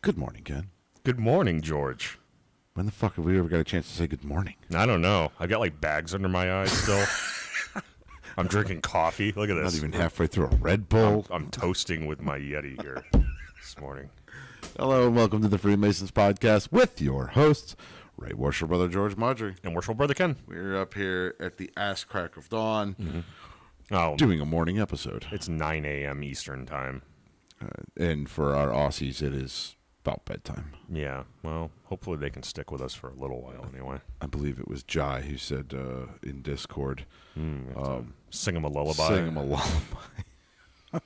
Good morning, Ken. Good morning, George. When the fuck have we ever got a chance to say good morning? I don't know. I got like bags under my eyes still. I'm drinking coffee. Look at this. Not even halfway through a Red Bull. I'm toasting with my Yeti here this morning. Hello and welcome to the Freemasons Podcast with your hosts, Ray Worship Brother George Marjorie. And Worship Brother Ken. We're up here at the ass crack of dawn Doing a morning episode. It's 9 a.m. Eastern time. And for our Aussies, it is about bedtime. Yeah, well, hopefully they can stick with us for a little while anyway. I believe it was Jai who said in Discord, Sing them a lullaby. sing him a lullaby.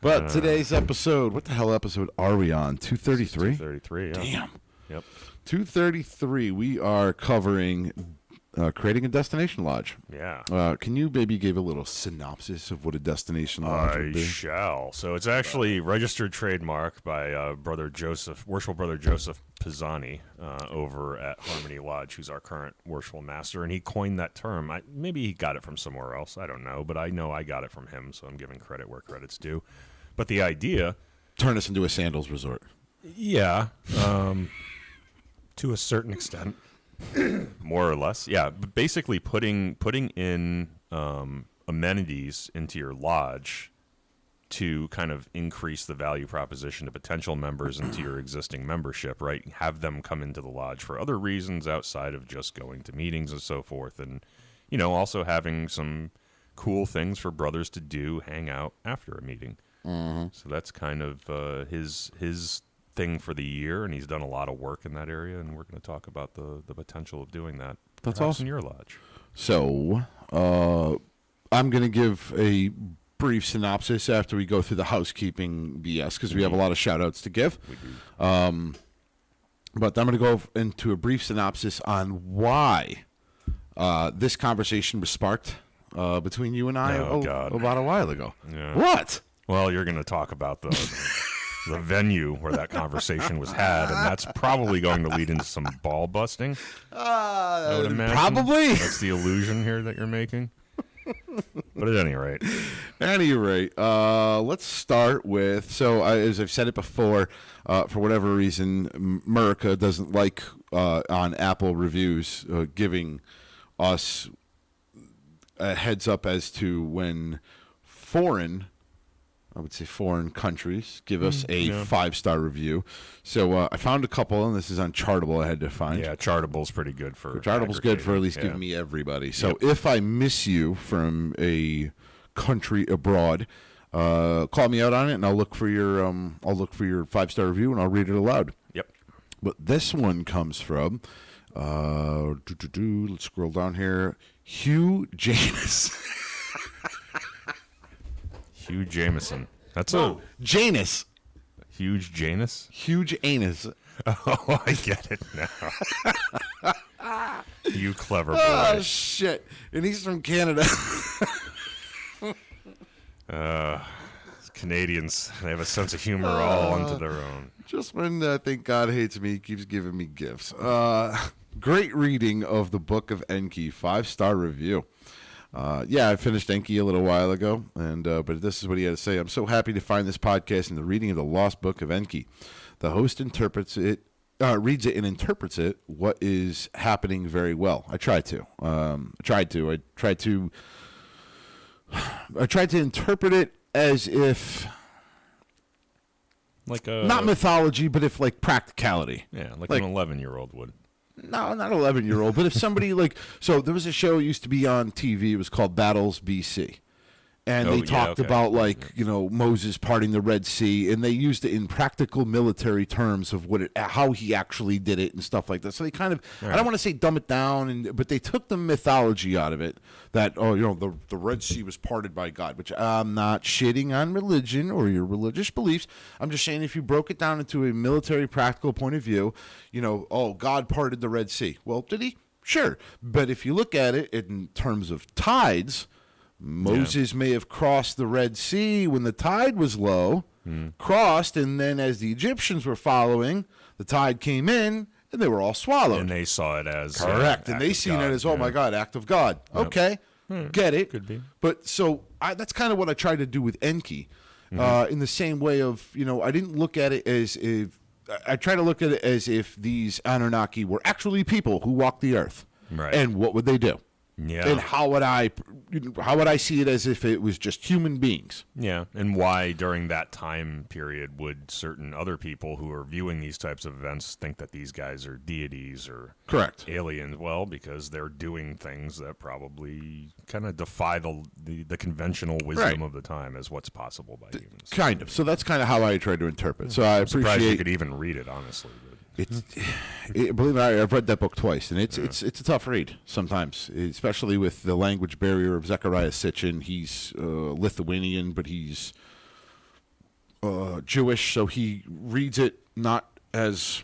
But today's episode, what the hell episode are we on? 233? 233, yeah. Damn. Yep. 233, we are covering creating a destination lodge. Yeah. Can you maybe give a little synopsis of what a destination lodge would I be? shall. So it's actually registered trademark by Worshipful Brother Joseph Pisani over at Harmony Lodge, who's our current worshipful master, and he coined that term. Maybe he got it from somewhere else. I don't know, but I know I got it from him, so I'm giving credit where credit's due. But the idea... Turn us into a sandals resort. Yeah, to a certain extent. More or less, yeah. But basically, putting in amenities into your lodge to kind of increase the value proposition to potential members and to your existing membership, right? Have them come into the lodge for other reasons outside of just going to meetings and so forth, and also having some cool things for brothers to do, hang out after a meeting. Mm-hmm. So that's kind of his thing for the year, and he's done a lot of work in that area, and we're going to talk about the potential of doing that. That's awesome. awesome. In your lodge. So I'm going to give a brief synopsis after we go through the housekeeping BS, because we have a lot of shout-outs to give. We do. But I'm going to go into a brief synopsis on why this conversation was sparked between you and I about a while ago. Yeah. What? Well, you're going to talk about the venue where that conversation was had, and that's probably going to lead into some ball busting. I would imagine. Probably. That's the illusion here that you're making. But at any rate. Let's start with, as I've said it before, for whatever reason, America doesn't like on Apple reviews giving us a heads up as to when foreign countries give us a 5-star review. So I found a couple, and this is on Chartable I had to find. Yeah, Chartable's pretty good for Chartable's good for at least giving me everybody. So if I miss you from a country abroad, call me out on it, and I'll look for your 5-star review, and I'll read it aloud. Yep. But this one comes from let's scroll down here. Hugh Janus. Hugh Jameson. That's Janus. Huge Janus? Huge anus. Oh, I get it now. You clever boy. Oh, shit. And he's from Canada. Canadians, they have a sense of humor all unto their own. Just when I think God hates me, he keeps giving me gifts. Great reading of the Book of Enki, 5-star review. I finished Enki a little while ago, but this is what he had to say. I'm so happy to find this podcast in the reading of the Lost Book of Enki. The host reads it and interprets it, what is happening very well. I tried to interpret it as if, not mythology, but if like practicality. Yeah, like an 11-year-old would. No, not 11-year-old, but if somebody so there was a show that used to be on TV. It was called Battles BC. And they talked about, Moses parting the Red Sea, and they used it in practical military terms of how he actually did it and stuff like that. So they kind of, I don't want to say dumb it down, but they took the mythology out of it, that, the Red Sea was parted by God, which I'm not shitting on religion or your religious beliefs. I'm just saying if you broke it down into a military practical point of view, God parted the Red Sea. Well, did he? Sure. But if you look at it in terms of tides, Moses may have crossed the Red Sea when the tide was low, crossed, and then as the Egyptians were following, the tide came in, and they were all swallowed. And they saw it as... Correct. And they seen it as, my God, act of God. Yep. Okay, get it. Could be. But that's kind of what I tried to do with Enki. in the same way of, I didn't look at it as if, I try to look at it as if these Anunnaki were actually people who walked the earth. Right. And what would they do? Yeah. And how would I see it as if it was just human beings? Yeah, and why during that time period would certain other people who are viewing these types of events think that these guys are deities or Correct. aliens? Well, because they're doing things that probably kind of defy the conventional wisdom of the time as what's possible by humans. Kind of. So that's kind of how I try to interpret. So I Surprised you appreciate. could even read it, honestly. Believe me, I've read that book twice, and it's a tough read sometimes, especially with the language barrier of Zecharia Sitchin. He's Lithuanian, but he's Jewish, so he reads it not as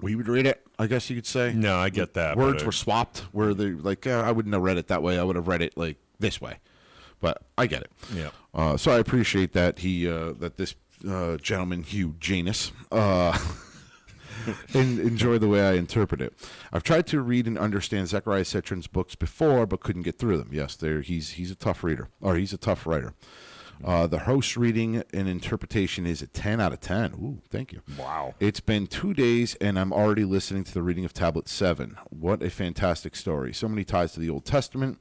we would read it, I guess you could say. No, I get that. Words were swapped where they like, I wouldn't have read it that way. I would have read it like this way, but I get it. Yeah. So I appreciate that that this gentleman Hugh Janus and enjoy the way I interpret it. I've tried to read and understand Zecharia Sitchin's books before, but couldn't get through them. Yes, he's a tough reader, or he's a tough writer. The host reading and interpretation is a 10 out of 10. Ooh, thank you. Wow. It's been 2 days, and I'm already listening to the reading of Tablet 7. What a fantastic story. So many ties to the Old Testament.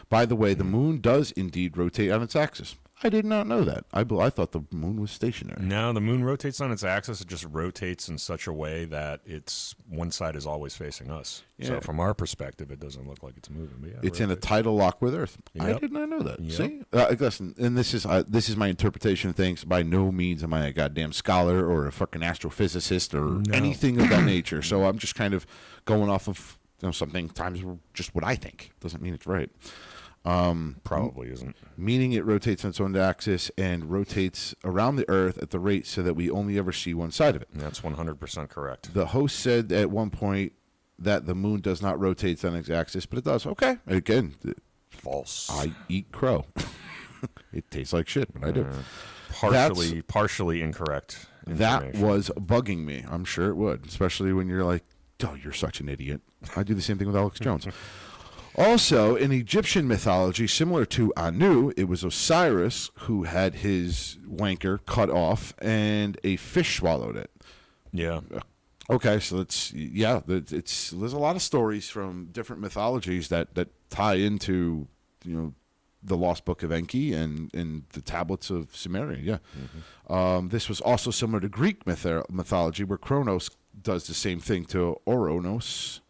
By the way, the moon does indeed rotate on its axis. I did not know that. I thought the moon was stationary. No, the moon rotates on its axis. It just rotates in such a way that one side is always facing us. Yeah. So from our perspective, it doesn't look like it's moving. But yeah, it's in a tidal lock with Earth. Yep. I did not know that. Yep. See? Listen, and this is my interpretation of things. By no means am I a goddamn scholar or a fucking astrophysicist or anything of that nature. So I'm just kind of going off of something times just what I think. Doesn't mean it's right. Probably isn't. Meaning it rotates on its own axis and rotates around the Earth at the rate so that we only ever see one side of it. That's 100% correct. The host said at one point that the moon does not rotate on its axis, but it does. Okay. Again, false. I eat crow. It tastes like shit, but I do. Partially incorrect. That was bugging me. I'm sure it would, especially when you're like, oh, you're such an idiot. I do the same thing with Alex Jones. Also, in Egyptian mythology, similar to Anu, it was Osiris who had his wanker cut off and a fish swallowed it. Yeah. Okay, so there's a lot of stories from different mythologies that tie into, the Lost Book of Enki and the tablets of Sumeria. Yeah. Mm-hmm. This was also similar to Greek mythology, where Kronos does the same thing to Ouranos.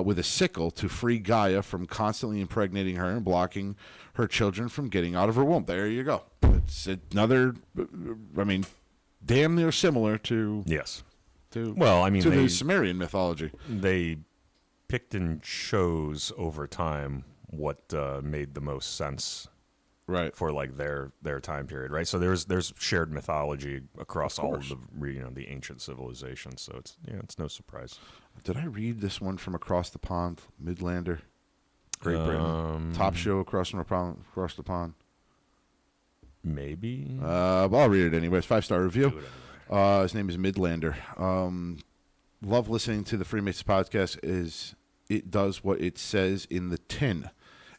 With a sickle to free Gaia from constantly impregnating her and blocking her children from getting out of her womb. There you go. It's another, damn near similar to... Yes. To the Sumerian mythology. They picked and chose over time what made the most sense, right, for like their time period, right? So there's shared mythology across all of the ancient civilizations. So it's no surprise. Did I read this one from across the pond? Midlander, Great Britain, top show across the pond. Maybe. I'll read it anyways. 5-star review. His name is Midlander. Love listening to the Freemasons podcast. It does what it says in the tin.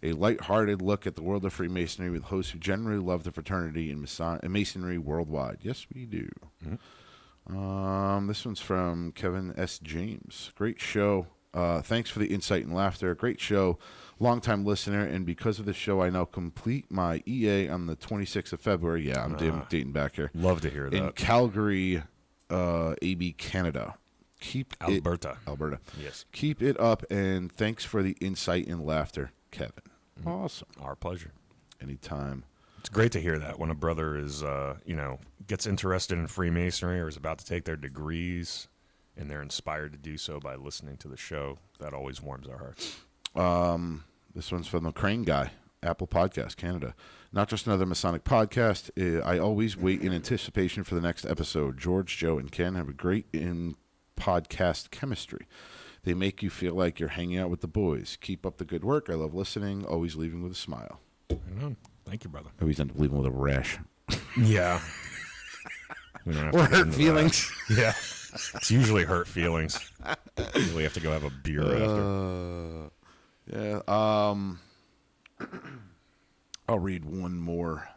A lighthearted look at the world of Freemasonry with hosts who generally love the fraternity and Masonry worldwide. Yes, we do. Mm-hmm. This one's from Kevin S. James. Great show. Thanks for the insight and laughter. Great show. Longtime listener, and because of the show, I now complete my EA on the 26th of February. Yeah, I'm dating back here. Love to hear that. In Calgary, AB, Canada. Alberta. Yes. Keep it up, and thanks for the insight and laughter, Kevin. Mm-hmm. Awesome. Our pleasure. Anytime. It's great to hear that when a brother is, gets interested in Freemasonry or is about to take their degrees and they're inspired to do so by listening to the show. That always warms our hearts. This one's from the Crane Guy, Apple Podcast, Canada. Not just another Masonic podcast. I always wait in anticipation for the next episode. George, Joe, and Ken have a great podcast chemistry. They make you feel like you're hanging out with the boys. Keep up the good work. I love listening. Always leaving with a smile. Thank you, brother. I always end up leaving with a rash. Yeah. Or hurt feelings. Yeah. It's usually hurt feelings. We have to go have a beer after. Yeah. I'll read one more.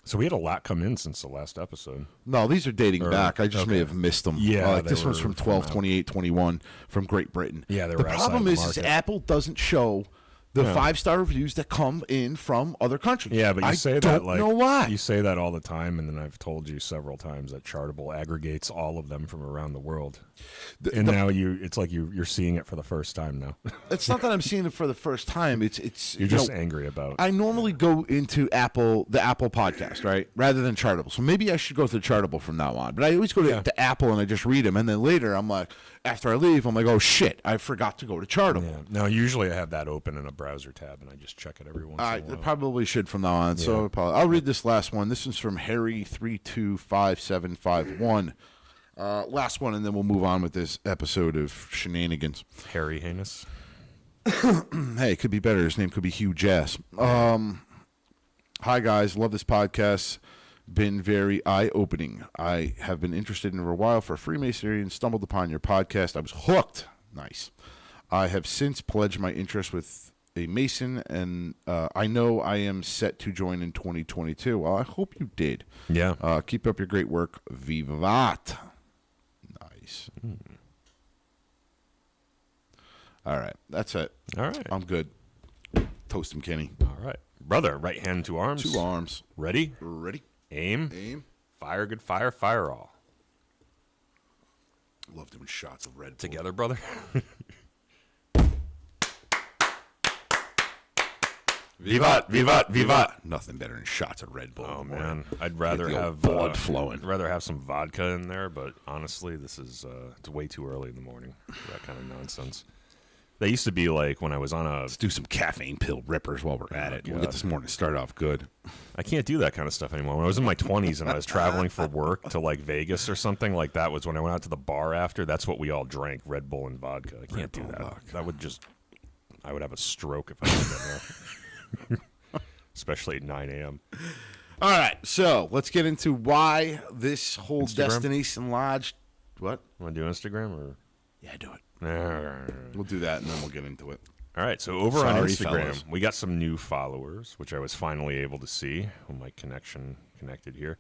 So we had a lot come in since the last episode. No, these are dating back. I just may have missed them. Yeah, this one's from 12/28/21 from Great Britain. Yeah, they the were problem outside is the market. Apple doesn't show the 5-star reviews that come in from other countries. Yeah, but you say I that don't like know why. you say that all the time, and then I've told you several times that Chartable aggregates all of them from around the world, and now it's like you're seeing it for the first time now. It's not that I'm seeing it for the first time. It's You're just angry about it. I normally go into the Apple podcast, right, rather than Chartable. So maybe I should go to Chartable from now on. But I always go to Apple and I just read them, and then later I'm like, after I leave, I'm like, oh shit, I forgot to go to Chartable. Yeah. Now, usually I have that open in a browser tab, and I just check it every once in a I while. probably should from now on. So I'll read this last one. This is from Harry325751. Last one, and then we'll move on with this episode of shenanigans. Harry Heinous. Hey, it could be better. His name could be Hugh Jass. Hi, guys. Love this podcast. Been very eye-opening. I have been interested in it for a while for Freemasonry and stumbled upon your podcast. I was hooked. Nice. I have since pledged my interest with a Mason, and I know I am set to join in 2022. Well, I hope you did. Yeah. Keep up your great work. Vivat. Nice. All right. That's it. All right. I'm good. Toast him, Kenny. All right. Brother, right hand, two arms. Two arms. Ready? Ready. Aim. Aim. Fire, good fire. Fire all. Love doing shots of Red Bull. Together, brother. Vivat, vivat, vivat. Nothing better than shots of Red Bull. Oh man, I'd rather the old have blood flowing. I'd rather have some vodka in there, but honestly, this is it's way too early in the morning for that kind of nonsense. They used to be like when I was on a. Let's do some caffeine pill rippers while we're at it. We'll God. get this morning started off good. I can't do that kind of stuff anymore. When I was in my 20s and I was traveling for work to like Vegas or something like that, was when I went out to the bar after. That's what we all drank: Red Bull and vodka. I can't do Bull that. and vodka. That would just. I would have a stroke if I did that. Especially at 9 a.m. All right, so let's get into why this whole Instagram? Destination Lodge. What? Want to do Instagram or? Yeah, do it. All We'll do that and then we'll get into it. right, so over on Sorry, Instagram, fellas. we got some new followers, which I was finally able to see when my connection connected here.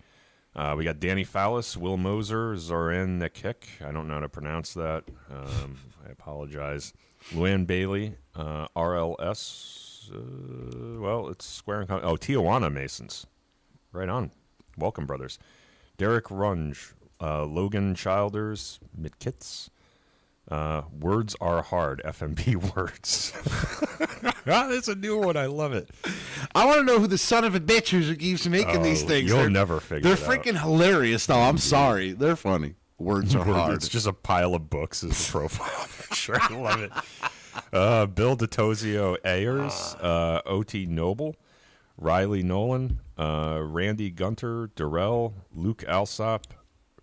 We got Danny Fallis, Will Moser, Zoran Nekik. I don't know how to pronounce that. I apologize. Luann Bailey, RLS. Well, it's Square and Tijuana Masons. Right on. Welcome, brothers. Derek Runge, Logan Childers, Mitkits. Words are hard. FMP words. That's a new one. I love it. I want to know who the son of a bitch who keeps making these things. You'll never figure They're it out. freaking hilarious, though. I'm sorry. They're funny. Words are hard. It's just a pile of books as the profile picture. I love it. Bill DeTozio Ayers, O.T. Noble, Riley Nolan, Randy Gunter, Durrell, Luke Alsop,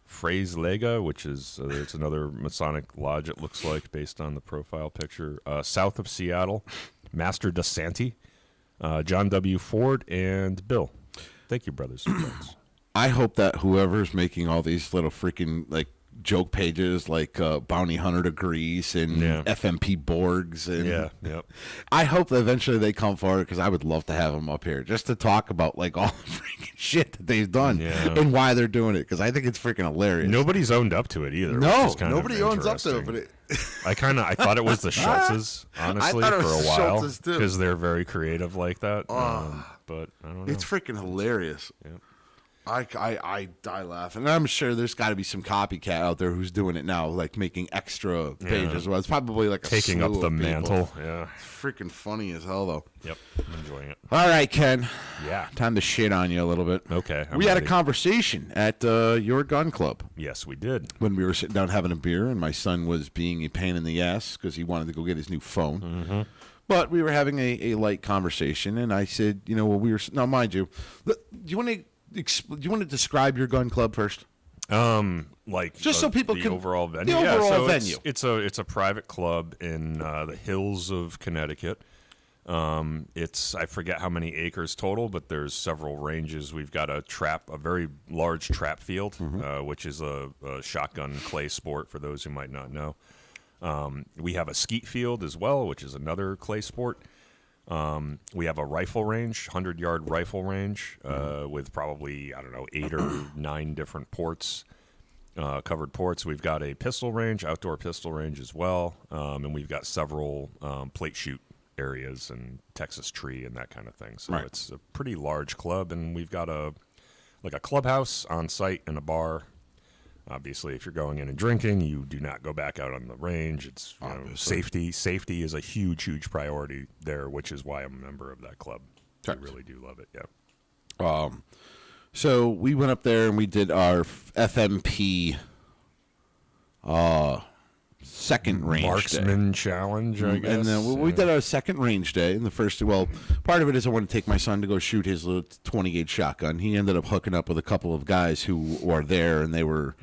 Phrase Lega, which is it's another Masonic lodge, it looks like, based on the profile picture, south of Seattle, Master DeSanti, John W. Ford, and Bill. Thank you, brothers and friends. I hope that whoever's making all these little freaking like joke pages like Bounty Hunter Degrees and FMP Borgs and Yep. I hope that eventually they come forward because I would love to have them up here just to talk about like all the freaking shit that they've done and why they're doing it because I think it's freaking hilarious. Nobody's owned up to it either. No, which is kind nobody of owns up to it, but I thought it was the Schultzes, honestly, thought it for was a while Schultzes, too. because they're very creative like that. But I don't know. it's freaking hilarious. Yeah. I die laughing. And I'm sure there's got to be some copycat out there who's doing it now, like making extra pages. Well, it's probably like a Taking up slew the of people. mantle. Yeah. It's freaking funny as hell, though. Yep. I'm enjoying it. All right, Ken. Yeah. Time to shit on you a little bit. Okay. I'm We had a ready. conversation at your gun club Yes, we did. when we were sitting down having a beer, and my son was being a pain in the ass because he wanted to go get his new phone. Mm-hmm. But we were having a light conversation, and I said, you know, well, we were now, mind you, do you want to describe your gun club first? Like Just so people the can- overall venue. the overall venue. It's a private club in the hills of Connecticut. It's I forget how many acres total, but there's several ranges. We've got a very large trap field, which is a shotgun clay sport for those who might not know. We have a skeet field as well, which is another clay sport. We have a rifle range, 100-yard rifle range, with probably, 8 or 9 different ports, covered ports. We've got a pistol range, outdoor pistol range as well, and we've got several plate shoot areas and Texas tree and that kind of thing. So it's a pretty large club, and we've got a clubhouse on site and a bar. Obviously, if you're going in and drinking, you do not go back out on the range. It's safety. Safety is a huge priority there, which is why I'm a member of that club. I really do love it. Yeah. So we went up there and we did our FMP second range marksman challenge, I guess. And then we did our second range day. And the first, part of it is I wanted to take my son to go shoot his little 20-gauge shotgun. He ended up hooking up with a couple of guys who were there, and they were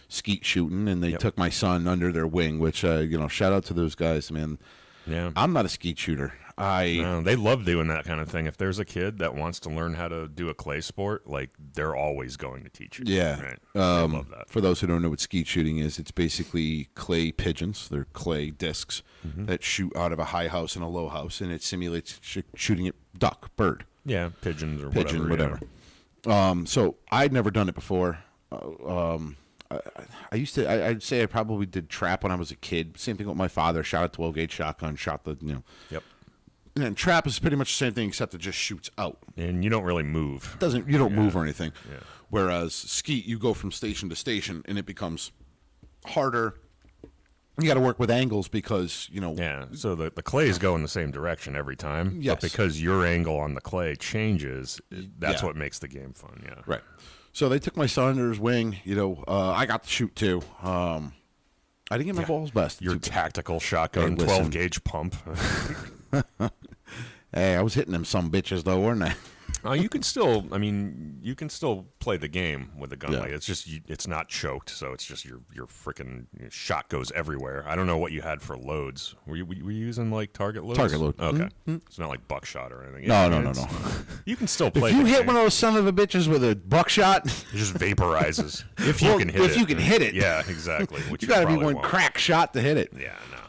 skeet shooting, and they took my son under their wing, which, shout out to those guys, man. Yeah. I'm not a skeet shooter. No, they love doing that kind of thing. If there's a kid that wants to learn how to do a clay sport, they're always going to teach you. Yeah. Right? I love that. For those who don't know what skeet shooting is, it's basically clay pigeons. They're clay discs that shoot out of a high house and a low house, and it simulates shooting at duck, bird. Yeah, pigeons or whatever. So I'd never done it before. I'd say I probably did trap when I was a kid. Same thing with my father. Shot a 12-gauge shotgun. Shot the. Yep. And trap is pretty much the same thing, except it just shoots out. And you don't really move. You don't move or anything. Yeah. Whereas skeet, you go from station to station, and it becomes harder. You got to work with angles because Yeah. So the clays go in the same direction every time. Yes. But because your angle on the clay changes, that's what makes the game fun. Yeah. Right. So they took my son under his wing. I got to shoot too. I didn't get my balls busted. Your tactical shotgun, 12-gauge pump. Hey, I was hitting them some bitches though, weren't I? You can still play the game with a gun. It's just it's not choked, so it's just your freaking shot goes everywhere. I don't know what you had for loads. Were you using target loads? Target load. Okay, It's not like buckshot or anything. No. You can still play. If you hit one of those son of a bitches with a buckshot, it just vaporizes. If you can hit it. If you can hit it. Yeah, exactly. Which you got to be one crack shot to hit it. Yeah, no.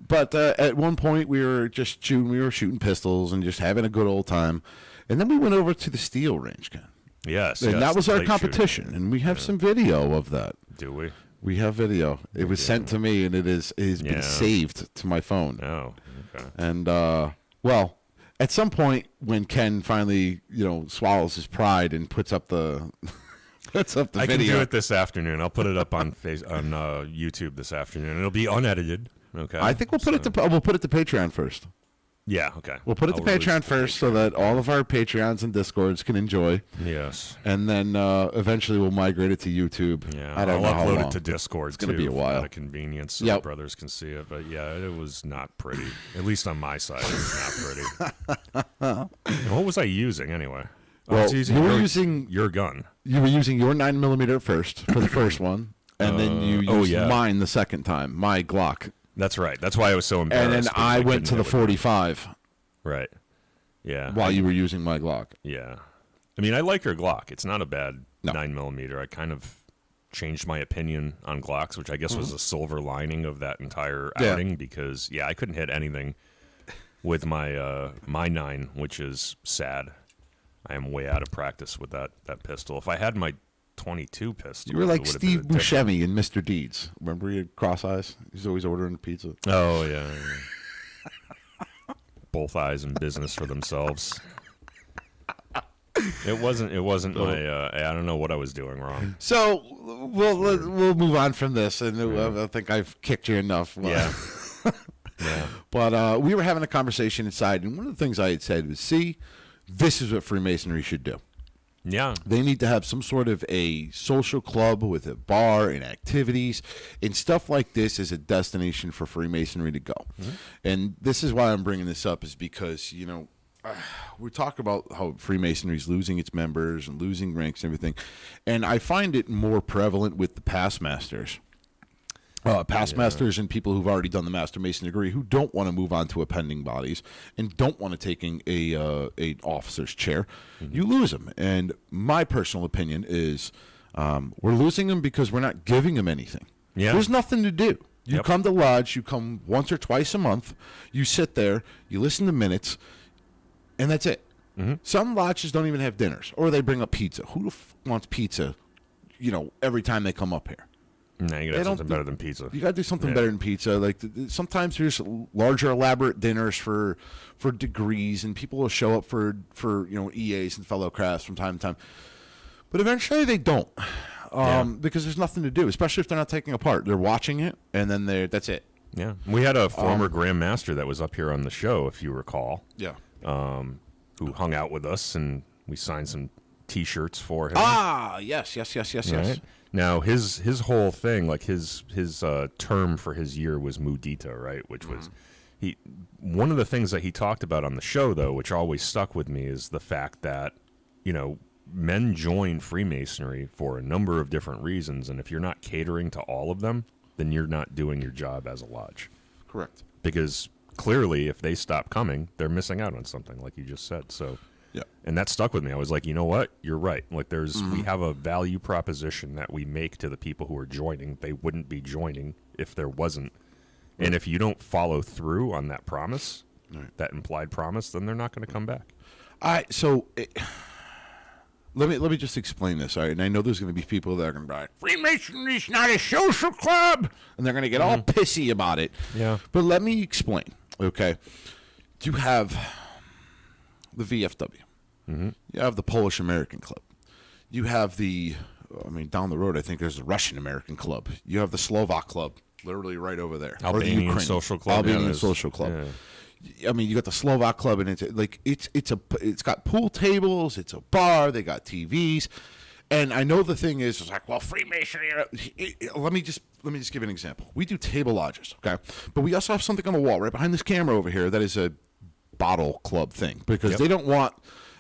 But at one point we were just shooting. We were shooting pistols and just having a good old time. And then we went over to the steel range, Ken. Yes. And that was our competition. Shooting. And we have some video of that. Do we? We have video. It was sent to me, and it has been saved to my phone. Oh, okay. And, at some point when Ken finally, swallows his pride and puts up the video. I can do it this afternoon. I'll put it up on YouTube this afternoon. It'll be unedited. Okay. I think we'll put it to Patreon first. Yeah, okay. We'll put it to Patreon first so that all of our Patreons and Discords can enjoy. Yes. And then eventually we'll migrate it to YouTube. Yeah, I don't know how upload long. it to Discord, It's going to be a while. Out of convenience so the brothers can see it. But yeah, it was not pretty. At least on my side, it was not pretty. What was I using anyway? Well, you were using your gun. You were using your 9mm at first for the first one. And then you used mine the second time, my Glock. That's right. That's why I was so embarrassed. And then I went to the 45. Right. Yeah. While you were using my Glock. Yeah. I mean, I like your Glock. It's not a bad 9mm. I kind of changed my opinion on Glocks, which I guess was a silver lining of that entire outing because, I couldn't hit anything with my 9, which is sad. I am way out of practice with that pistol. If I had my 22 pistol. You were like Steve Buscemi in Mr. Deeds. Remember he had cross eyes? He's always ordering pizza. Oh, yeah. Both eyes in business for themselves. It wasn't my, I don't know what I was doing wrong. So we'll move on from this, and I think I've kicked you enough. Yeah. Yeah. But we were having a conversation inside, and one of the things I had said was, this is what Freemasonry should do. Yeah. They need to have some sort of a social club with a bar and activities and stuff like this as a destination for Freemasonry to go. Mm-hmm. And this is why I'm bringing this up is because, we talk about how Freemasonry is losing its members and losing ranks and everything. And I find it more prevalent with the past masters. Masters and people who've already done the Master Mason degree who don't want to move on to appending bodies and don't want to take a officer's chair. Mm-hmm. You lose them. And my personal opinion is we're losing them because we're not giving them anything. Yeah. There's nothing to do. You come to Lodge, you come once or twice a month, you sit there, you listen to minutes, and that's it. Some lodges don't even have dinners, or they bring up pizza. Who the wants pizza? Every time they come up here. No, you gotta have something better than pizza. You got to do something better than pizza. Like sometimes there's larger, elaborate dinners for degrees, and people will show up for EAs and fellow crafts from time to time. But eventually they don't, because there's nothing to do. Especially if they're not taking a part. They're watching it, and then that's it. Yeah, we had a former grandmaster that was up here on the show, if you recall. Yeah. Who hung out with us, and we signed some T-shirts for him. Yes. Right? Now his whole thing, like his term for his year was Mudita, right? Which was one of the things that he talked about on the show, though, which always stuck with me, is the fact that men join Freemasonry for a number of different reasons, and if you're not catering to all of them, then you're not doing your job as a lodge. Correct. Because clearly, if they stop coming, they're missing out on something, like you just said. So, yeah, and that stuck with me. I was like, you know what? You're right. Like, we have a value proposition that we make to the people who are joining. They wouldn't be joining if there wasn't. And if you don't follow through on that promise, that implied promise, then they're not going to come back. Let me just explain this. All right, and I know there's going to be people that are going to be like, Freemasonry's not a social club, and they're going to get all pissy about it. Yeah. But let me explain. Okay, you have the VFW. You have the Polish American Club. You have down the road, I think there's the Russian American Club. You have the Slovak Club, literally right over there. Albanian Social Club. Albanian Social Club. Yeah. I mean, you got the Slovak Club, and it's got pool tables, it's a bar, they got TVs, and I know the thing is, it's like, well, Freemasonry. Let me just give an example. We do table lodges, okay, but we also have something on the wall right behind this camera over here that is a bottle club thing because they don't want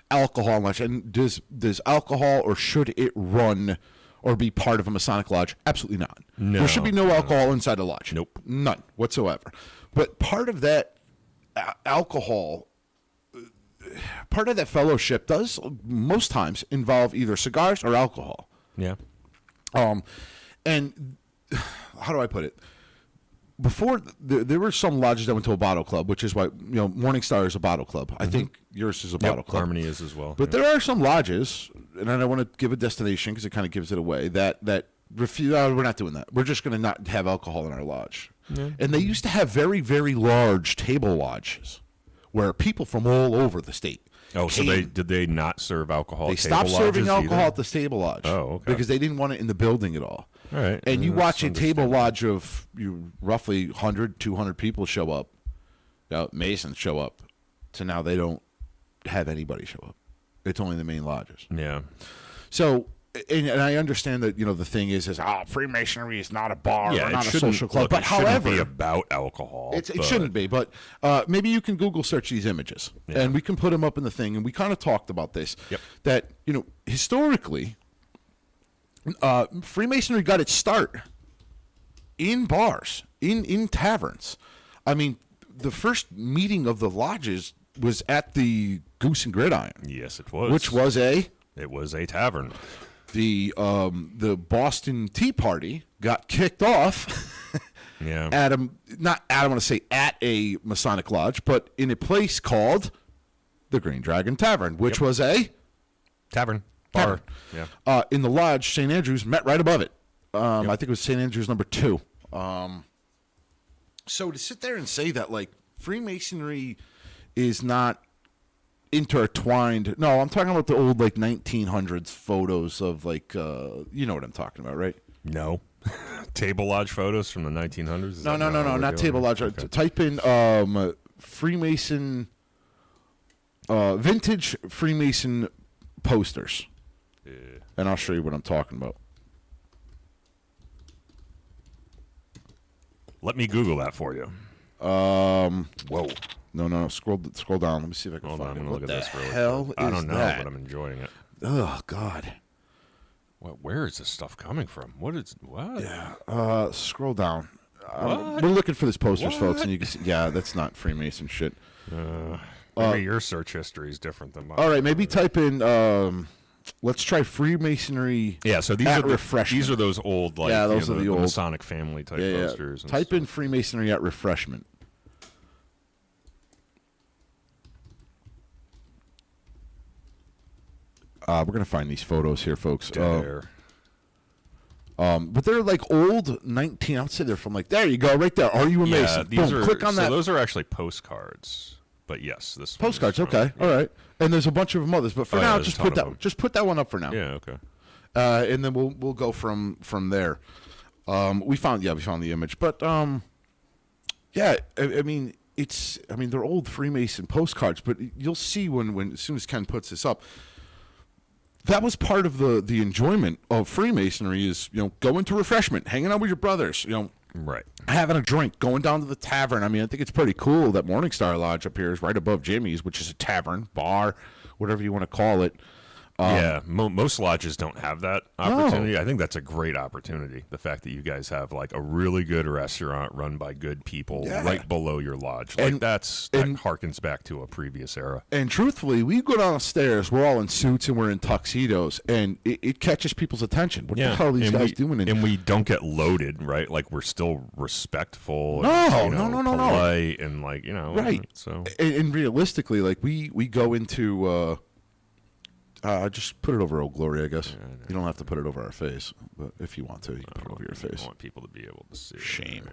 alcohol much. And does alcohol, or should it run or be part of a Masonic lodge? Absolutely not. No, there should be no alcohol inside a lodge. Nope, none whatsoever. But part of that alcohol, part of that fellowship does most times involve either cigars or alcohol. Yeah. And how do I put it? Before there were some lodges that went to a bottle club, which is why Morning Star is a bottle club. I think yours is a bottle club. Harmony is as well. But there are some lodges, and I don't want to give a destination because it kind of gives it away, that refuse. We're not doing that. We're just going to not have alcohol in our lodge. Yeah. And they used to have very, very large table lodges where people from all over the state. Oh, so did they not serve alcohol? They stopped serving alcohol at the table lodge. Oh, okay. Because they didn't want it in the building at all. All right. And you watch a table lodge of roughly 100, 200 people show up, Masons show up, to now they don't have anybody show up. It's only the main lodges. Yeah. So, and I understand that, the thing is Freemasonry is not a bar or not a social club. Look, but however, it shouldn't be about alcohol. It shouldn't be. But maybe you can Google search these images, and we can put them up in the thing. And we kind of talked about this, that, historically, Freemasonry got its start in bars, in taverns. I mean, the first meeting of the lodges was at the Goose and Gridiron. Yes, it was. Which was It was a tavern. The Boston Tea Party got kicked off at a Masonic lodge, but in a place called the Green Dragon Tavern, which was a tavern. Bar. Yeah. In the lodge, St. Andrews met right above it. I think it was St. Andrews number 2. So to sit there and say that, like, Freemasonry is not intertwined. No, I'm talking about the old, like, 1900s photos of, like, you know what I'm talking about, right? No. Table lodge photos from the 1900s? No, not table lodge. Okay. Type in Freemason, vintage Freemason posters. Yeah. And I'll show you what I'm talking about. Let me Google that for you. Whoa. No. Scroll down. Let me see if I can find it. I'm gonna look at this for I don't know, but I'm enjoying it. Oh God. Where is this stuff coming from? What? Yeah. Scroll down. We're looking for this posters, folks, and you can see. Yeah, that's not Freemason shit. Maybe your search history is different than mine. All right, maybe type in. Let's try Freemasonry. Yeah, so these are those old, like, those are the old Masonic family type posters. And type in Freemasonry at refreshment. We're gonna find these photos here, folks. Dead air. But they're like old 19. I would say they're from like there. You go, right there. Are you a Mason? These Boom, are, click on so that. those are actually postcards. But yes, this one Postcards. is from- Okay, all right. And there's a bunch of others, but for now, there's a just ton put of that. them. Just put that one up for now. Yeah. Okay. And then we'll go from there. We found the image, but yeah, I mean they're old Freemason postcards, but you'll see when as soon as Ken puts this up, that was part of the enjoyment of Freemasonry is going to refreshment, hanging out with your brothers, Right. having a drink, going down to the tavern. I mean, I think it's pretty cool that Morningstar Lodge up here is right above Jimmy's, which is a tavern, bar, whatever you want to call it. Yeah, most lodges don't have that opportunity. I think that's a great opportunity. The fact that you guys have like a really good restaurant run by good people right below your lodge, like that harkens back to a previous era. And truthfully, we go downstairs, we're all in suits and we're in tuxedos, and it catches people's attention. What the hell are these guys doing? And we don't get loaded, right? Like we're still respectful. No, and, polite and like right. So and realistically, like we go into. Just put it over Old Glory, I guess. Yeah, you don't have to put it over our face, but if you want to, you can put it over your face. I want people to be able to see. Shame.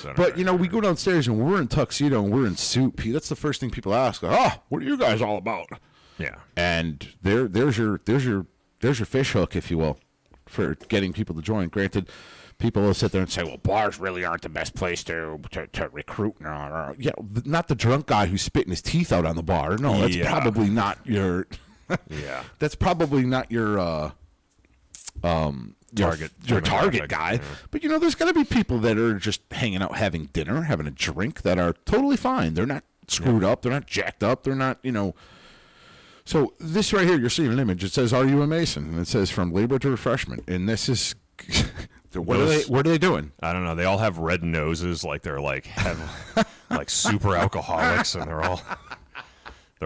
Right. But we go downstairs and we're in tuxedo and we're in suit. That's the first thing people ask. What are you guys all about? Yeah. And there's your fish hook, if you will, for getting people to join. Granted, people will sit there and say, well, bars really aren't the best place to recruit. Yeah, not the drunk guy who's spitting his teeth out on the bar. No, that's probably not your yeah. That's probably not your target guy. Yeah. But there's got to be people that are just hanging out, having dinner, having a drink, that are totally fine. They're not screwed up. They're not jacked up. They're not, So this right here, you're seeing an image. It says, "Are you a Mason?" And it says, "From labor to refreshment." And this is. What are they doing? I don't know. They all have red noses, like they're like like super alcoholics, and they're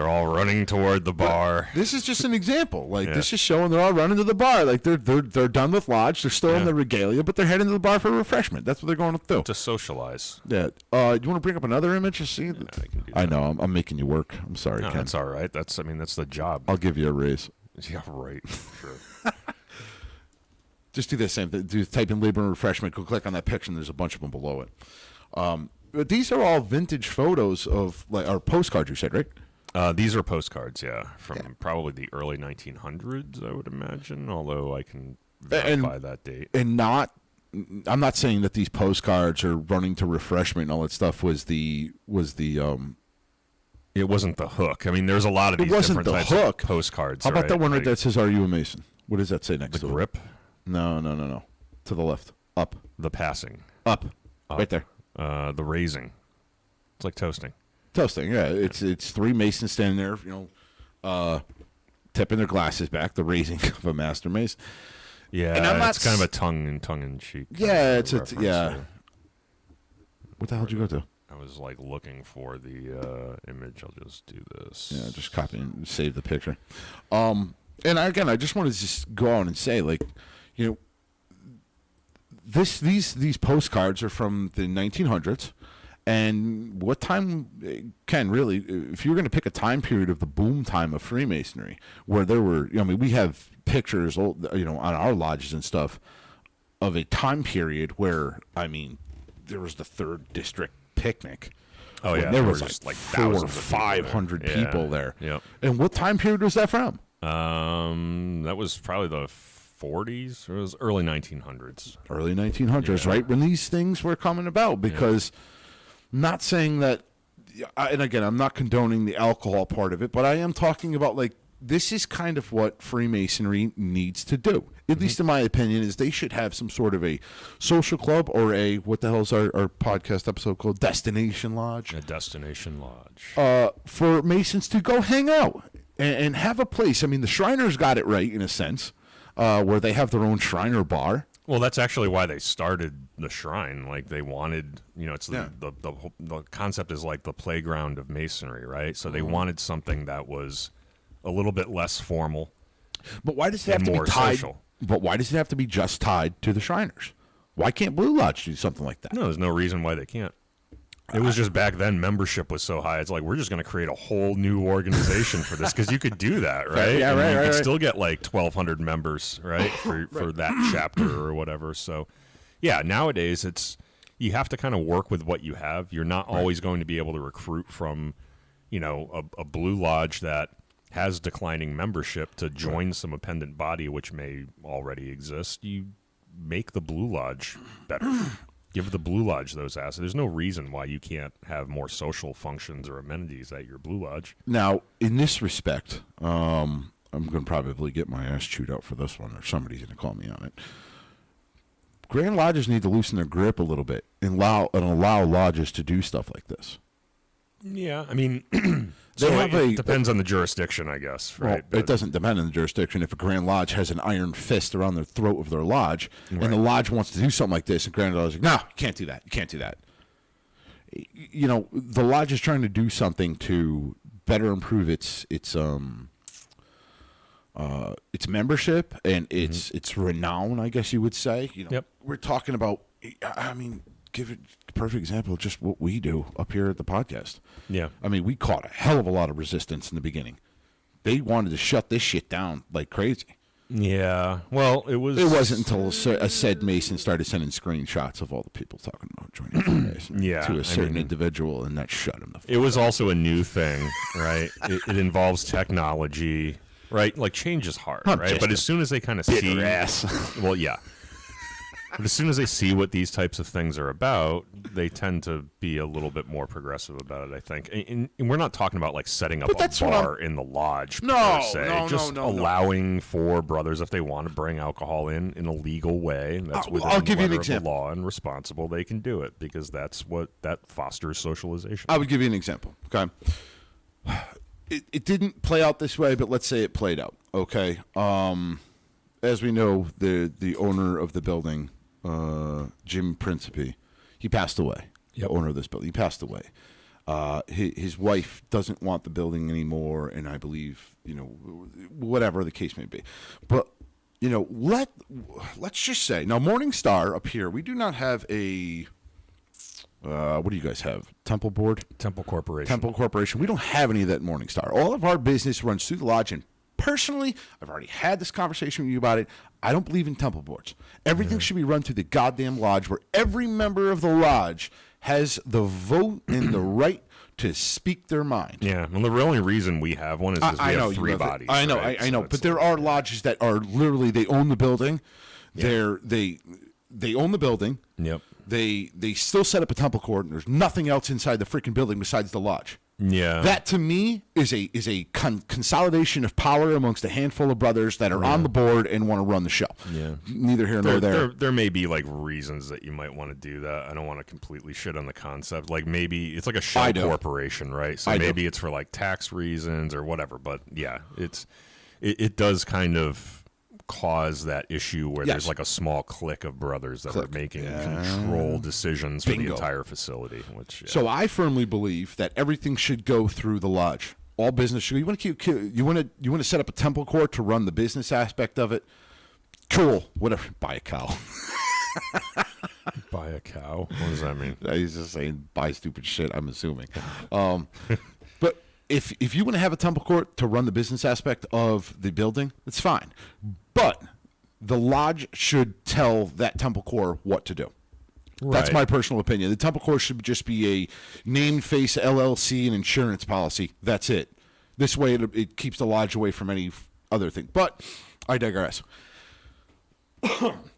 all running toward the bar. This is just an example. Like this is showing they're all running to the bar. Like they're done with lodge. They're still in the regalia, but they're heading to the bar for refreshment. That's what they're going to do. To socialize. Yeah. You want to bring up another image? See? I can do that. I know. I'm making you work. I'm sorry, No, Ken. that's all right. That's the job. I'll give you a raise. Yeah. Right. Sure. Just do the same thing. Type in labor and refreshment. Go click on that picture, and there's a bunch of them below it. But these are all vintage photos of or postcards. You said, right? These are postcards, from probably the early 1900s, I would imagine. Although I can verify that date. And I'm not saying that these postcards are running to refreshment and all that stuff was the. It wasn't the hook. I mean, there's a lot of these different types of postcards. How about that one right there that says, "Are you a Mason?" What does that say next to it? The grip? No. To the left. Up. The passing. Up. Right there. The raising. It's like toasting. Toasting, yeah. It's three Masons standing there, tipping their glasses back, the raising of a master mason. Yeah, and it's kind of a tongue-in-cheek. Yeah, yeah. What the hell did you go to? I was like looking for the image. I'll just do this. Yeah, just copy and save the picture. And again, I just want to just go on and say, like, these postcards are from the 1900s. And what time, Ken, really, if you're going to pick a time period of the boom time of Freemasonry, where there were, we have pictures, on our lodges and stuff, of a time period where, there was the 3rd District picnic. Oh, yeah. There was like 400 or 500 people there. Yep. And what time period was that from? That was probably the 40s. It was early 1900s. Early 1900s, right? When these things were coming about, because... Not saying that, and again, I'm not condoning the alcohol part of it, but I am talking about, like, this is kind of what Freemasonry needs to do, at least in my opinion, is they should have some sort of a social club or what the hell is our podcast episode called? Destination Lodge. A destination lodge. For Masons to go hang out and have a place. I mean, the Shriners got it right, in a sense, where they have their own Shriner bar. Well, that's actually why they started the shrine. Like, they wanted, it's the concept is like the playground of Masonry, right? So they wanted something that was a little bit less formal. But why does it have to be tied? Social. But why does it have to be just tied to the Shriners? Why can't Blue Lodge do something like that? No, there's no reason why they can't. It was just back then membership was so high. It's like, we're just going to create a whole new organization for this, because you could do that, right? Yeah, and right, you right, could right. still get like 1,200 members, right, for that chapter or whatever. So, yeah, nowadays you have to kind of work with what you have. You're not always going to be able to recruit from, a Blue Lodge that has declining membership to join some appendant body, which may already exist. You make the Blue Lodge better. Give the Blue Lodge those assets. There's no reason why you can't have more social functions or amenities at your Blue Lodge. Now, in this respect, I'm going to probably get my ass chewed out for this one, or somebody's going to call me on it. Grand Lodges need to loosen their grip a little bit and allow lodges to do stuff like this. Yeah, I mean, They depends on the jurisdiction, I guess, right? Well, it doesn't depend on the jurisdiction. If a Grand Lodge has an iron fist around the throat of their lodge, and the lodge wants to do something like this, and Grand Lodge is like, no, you can't do that. You can't do that. The lodge is trying to do something to better improve its membership and its renown, I guess you would say. We're talking about, give it a perfect example of just what we do up here at the podcast. Yeah. I mean, we caught a hell of a lot of resistance in the beginning. They wanted to shut this shit down like crazy. Yeah. Well, it wasn't until a said Mason started sending screenshots of all the people talking about joining Freemason to a certain individual, and that shut him the fuck It was also a new thing, right? it involves technology, right? Like, change is hard, right? But as soon as they kind of see, well, yeah. But as soon as they see what these types of things are about, they tend to be a little bit more progressive about it, I think. And we're not talking about like setting up a bar in the lodge, per se. Just allowing for brothers, if they want to bring alcohol in a legal way, that's within I'll give you an the example. law and responsible, they can do it, because that fosters socialization. I would give you an example. Okay, it didn't play out this way, but let's say it played out. Okay, as we know, the owner of the building, Jim Principe, he passed away. Yep. The owner of this building, he passed away. His wife doesn't want the building anymore, and I believe, whatever the case may be. But, let's just say, now Morningstar up here, we do not have a, what do you guys have? Temple Board? Temple Corporation. Temple Corporation. We don't have any of that at Morningstar. All of our business runs through the lodge, and personally, I've already had this conversation with you about it. I don't believe in temple boards. Everything should be run through the goddamn lodge, where every member of the lodge has the vote and the right to speak their mind. Yeah, well, the only reason we have one is because we have three bodies. I know, right? I know. But there are lodges that are literally, they own the building. Yeah. They own the building. Yep. They still set up a temple court, and there's nothing else inside the freaking building besides the lodge. Yeah, that to me is a consolidation of power amongst a handful of brothers that are on the board and want to run the show. Yeah, neither here nor there. There may be like reasons that you might want to do that. I don't want to completely shit on the concept. Like, maybe it's like a shell corporation, right? So maybe it's for like tax reasons or whatever. But yeah, it does kind of cause that issue where there's like a small clique of brothers that are making control decisions for the entire facility. So I firmly believe that everything should go through the lodge. All business should. You want to set up a temple court to run the business aspect of it. Cool. Whatever. Buy a cow. Buy a cow? What does that mean? He's just saying buy stupid shit, I'm assuming. But if you want to have a temple court to run the business aspect of the building, it's fine. But the lodge should tell that temple core what to do. Right. That's my personal opinion. The temple core should just be a name, face, LLC, and insurance policy. That's it. This way it keeps the lodge away from any other thing. But I digress.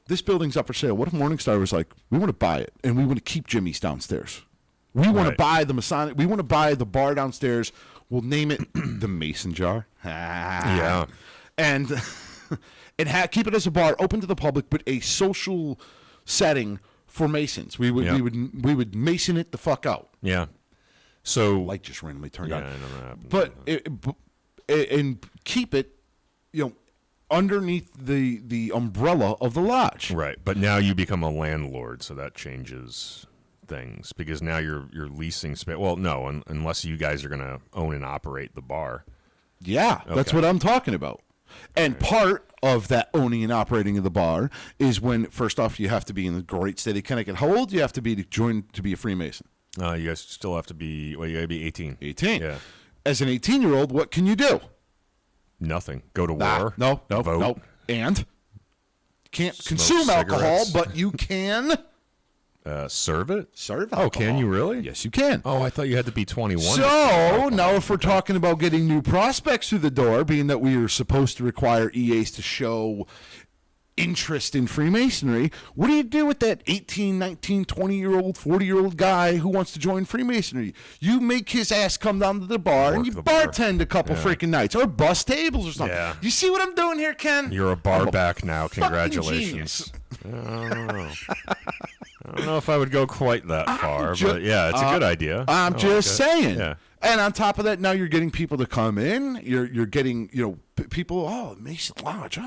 This building's up for sale. What if Morningstar was like, we want to buy it, and we want to keep Jimmy's downstairs. We want to buy the Masonic. We want to buy the bar downstairs. We'll name it the Mason Jar. Yeah. And keep it as a bar open to the public, but a social setting for Masons. We would Mason it the fuck out. Yeah. So light just randomly turned on. I know that happened. And keep it, underneath the umbrella of the lodge. Right. But now you become a landlord, so that changes things, because now you're leasing space. Well, no, unless you guys are going to own and operate the bar. Yeah, that's what I'm talking about. And part of that owning and operating of the bar is when, first off, you have to be in the great state of Connecticut. How old do you have to be to join to be a Freemason? You guys still have to be. Well, you got to be 18. 18. Yeah. As an 18-year-old, what can you do? Nothing. Go to Nah, war. no, Vote. no. And can't Smoke consume alcohol, cigarettes. but you can Serve it. serve Oh, alcohol. can you really? Yes, you can. Oh, I thought you had to be 21. So now, if we're talking about getting new prospects through the door, being that we are supposed to require EAs to show interest in Freemasonry, what do you do with that 18, 19, 20-year-old, 40-year-old guy who wants to join Freemasonry? You make his ass come down to the bar and Work you the bar. bartend a couple freaking nights or bus tables or something. Yeah. You see what I'm doing here, Ken? You're a bar I'm a back now. fucking Congratulations. genius. I don't know. I don't know if I would go quite that far, ju- but yeah, it's a good idea. I'm I just like it. saying. Yeah. And on top of that, now you're getting people to come in. You're getting, people, Mason Lodge,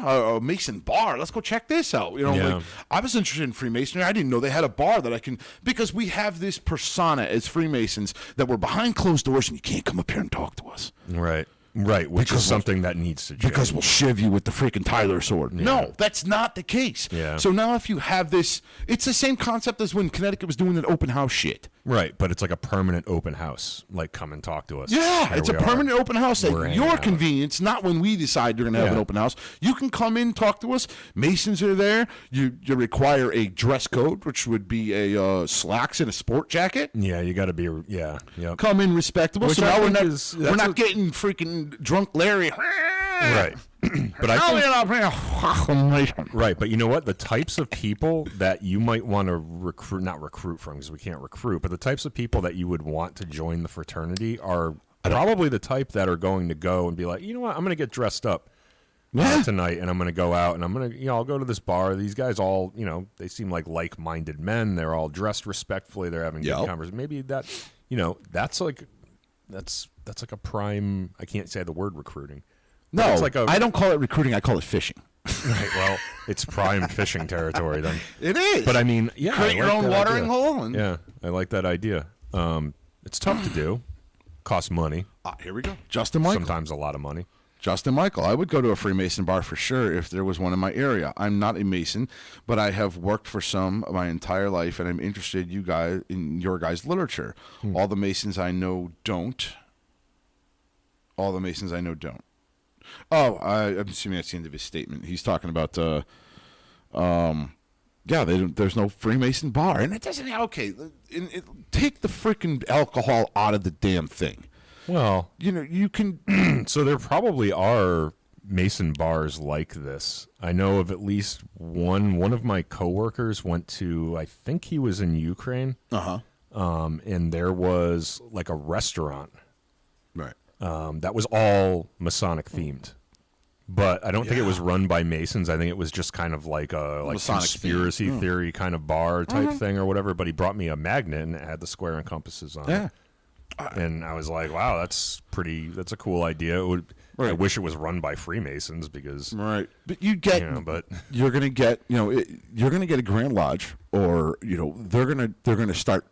Mason Bar. Let's go check this out. Yeah. Like, I was interested in Freemasonry. I didn't know they had a bar that I can, because we have this persona as Freemasons that we're behind closed doors and you can't come up here and talk to us. Right. Right, which Because is something that needs to change. Because we'll shiv you with the freaking Tyler sword. No, that's not the case. Yeah. So now if you have this, it's the same concept as when Connecticut was doing that open house shit. Right, but it's like a permanent open house. Like, come and talk to us. Yeah, Here it's a we are. permanent open house We're at hanging your out. convenience, not when we decide you're going to have Yeah. an open house. You can come in, talk to us. Masons are there. You require a dress code, which would be a slacks and a sport jacket. Yeah, you got to be. Yeah, yep. Come in respectable. Which so I now think we're that's not a- getting freaking drunk Larry. Right. But I think, right, but you know what? The types of people that you might want to not recruit from, because we can't recruit, but the types of people that you would want to join the fraternity are probably the type that are going to go and be like, you know what? I'm going to get dressed up tonight, and I'm going to go out, and I'm going to, I'll go to this bar. These guys all, they seem like like-minded men. They're all dressed respectfully. They're having good conversations. Maybe that, that's like a prime. I can't say the word recruiting. No, It's like I don't call it recruiting. I call it fishing. Right, well, it's prime fishing territory then. It is. But I mean, yeah, create I your like own that watering idea. hole. And, Yeah, I like that idea. It's tough to do. Costs money. Here we go. Justin Michael. Sometimes a lot of money. Justin Michael. I would go to a Freemason bar for sure if there was one in my area. I'm not a Mason, but I have worked for some my entire life, and I'm interested in your guys' literature. All the Masons I know don't. All the Masons I know don't. Oh, I'm assuming that's the end of his statement. He's talking about, there's no Freemason bar, and it doesn't. Okay, take the freaking alcohol out of the damn thing. Well, You can. so there probably are Mason bars like this. I know of at least one. One of my coworkers went to, I think he was in Ukraine, and there was like a restaurant Right. that was all Masonic themed. But I don't think it was run by Masons. I think it was just kind of like a Masonic conspiracy theory kind of bar type thing or whatever. But he brought me a magnet and it had the square and compasses on it. And I was like, wow, that's a cool idea. I wish it was run by Freemasons because Right. But you get you're going to get, you're going to get a Grand Lodge, or, they're going to start,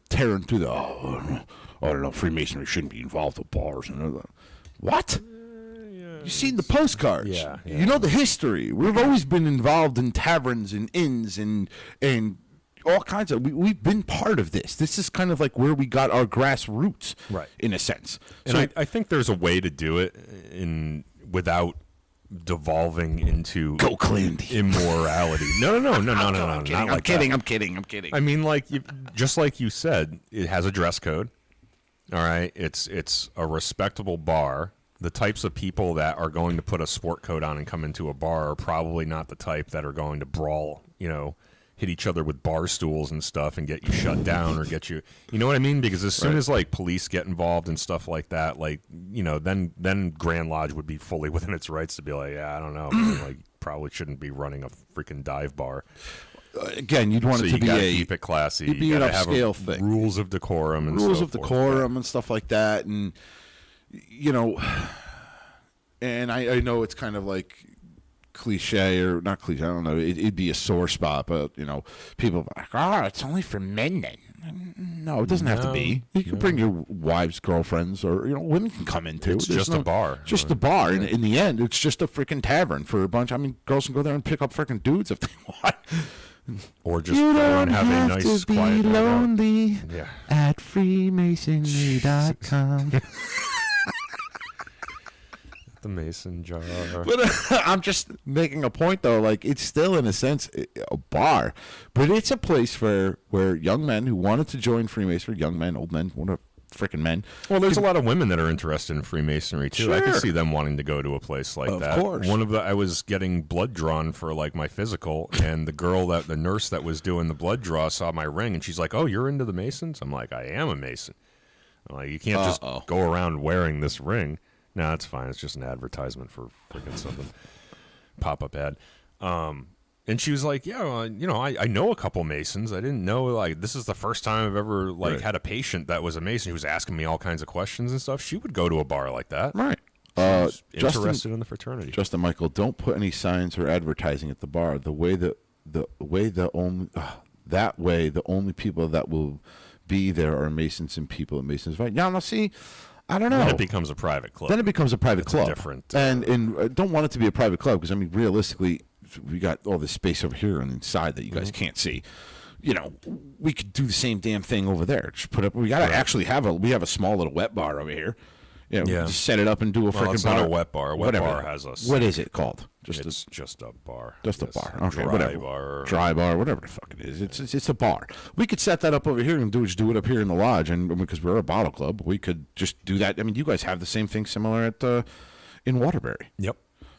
tearing through the I don't know, Freemasonry shouldn't be involved with bars and all that. What? You've seen the postcards. Yeah. You know the history. We've always been involved in taverns and inns and all kinds of. We've been part of this. This is kind of like where we got our grassroots, Right. in a sense. And So I think there's a way to do it without devolving into go clean. immorality. No, not like that. I'm kidding. I mean, just like you said, it has a dress code. All right, it's a respectable bar. The types of people that are going to put a sport coat on and come into a bar are probably not the type that are going to brawl, hit each other with bar stools and stuff and get you shut down or get you, you know what I mean? Because as soon as like police get involved and stuff like that, then Grand Lodge would be fully within its rights to be like, yeah, I don't know, like probably shouldn't be running a freaking dive bar. Again, you'd want So it you to be gotta a keep it classy. It'd be You an gotta have upscale thing. Rules of decorum and rules so of forth. decorum and stuff like that, and and I know it's kind of like cliche or not cliche. I don't know. It'd be a sore spot, but people are like, it's only for men then. No, it doesn't have to be. You can bring your wives, girlfriends, or women can come in too. It's just a bar. Just a bar. In the end, it's just a freaking tavern for a bunch. I mean, girls can go there and pick up freaking dudes if they want. Or just go and have a nice quiet night out. Lonely at freemasonry.com. The mason jar. But I'm just making a point, though. Like, it's still, in a sense, a bar. But it's a place where young men who wanted to join Freemasonry, young men, old men, what freaking men. Well, there's a lot of women that are interested in Freemasonry, too. Sure. I could see them wanting to go to a place like that. Of course. I was getting blood drawn for, like, my physical, and the nurse that was doing the blood draw saw my ring, and she's like, "Oh, you're into the Masons?" I'm like, "I am a Mason." I'm like, you can't just go around wearing this ring. No, it's fine. It's just an advertisement for freaking something. Pop-up ad. And she was like, "Yeah, I know a couple Masons. I didn't know, like, this is the first time I've ever, like, had a patient that was a Mason who was asking me all kinds of questions and stuff." She would go to a bar like that. Right. Interested in the fraternity. Justin Michael, don't put any signs or advertising at the bar. The only people that will be there are Masons and people at Masons. Right? Yeah, now see, I don't know. Then it becomes a private club. Then it becomes a private club. Different. And don't want it to be a private club because, I mean, realistically, we got all this space over here on the inside that you guys can't see. We could do the same damn thing over there. Just put up. We got to actually have a small little wet bar over here. Just set it up and do a freaking it's bar. not a wet bar. A wet bar has a. What is it called? It's just a bar. Just a bar. Okay, Dry whatever. bar. Dry bar, whatever the fuck it is. It's a bar. We could set that up over here and do it up here in the lodge, and because we're a bottle club, we could just do that. I mean, you guys have the same thing similar in Waterbury. Yep.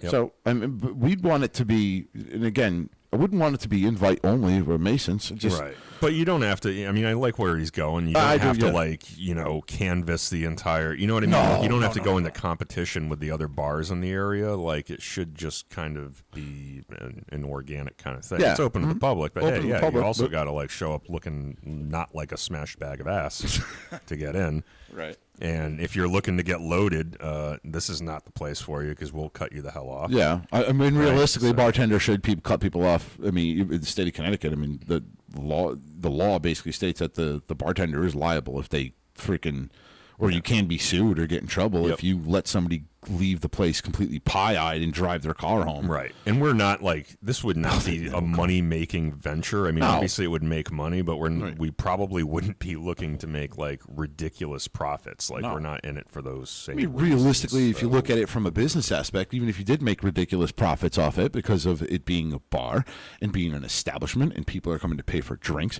So we'd want it to be, and again, I wouldn't want it to be invite only or Masons. Right. But you don't have to. I mean, I like where he's going. You don't have to canvas the entire. You know what I mean? No, you don't have to go into competition with the other bars in the area. Like, it should just kind of be an organic kind of thing. Yeah. It's open to the public, but Open to the public, you also but- got to show up looking not like a smashed bag of ass to get in. Right. And if you're looking to get loaded, this is not the place for you because we'll cut you the hell off. Yeah, I mean, realistically, bartender should cut people off. I mean, in the state of Connecticut, I mean, the law basically states that the bartender is liable if they freaking, or you can be sued or get in trouble if you let somebody leave the place completely pie-eyed and drive their car home. Right. And we're not this would not be a money-making venture. I mean, obviously it would make money, but we probably wouldn't be looking to make ridiculous profits. We're not in it for those same reasons. Realistically, if you look at it from a business aspect, even if you did make ridiculous profits off it because of it being a bar and being an establishment and people are coming to pay for drinks,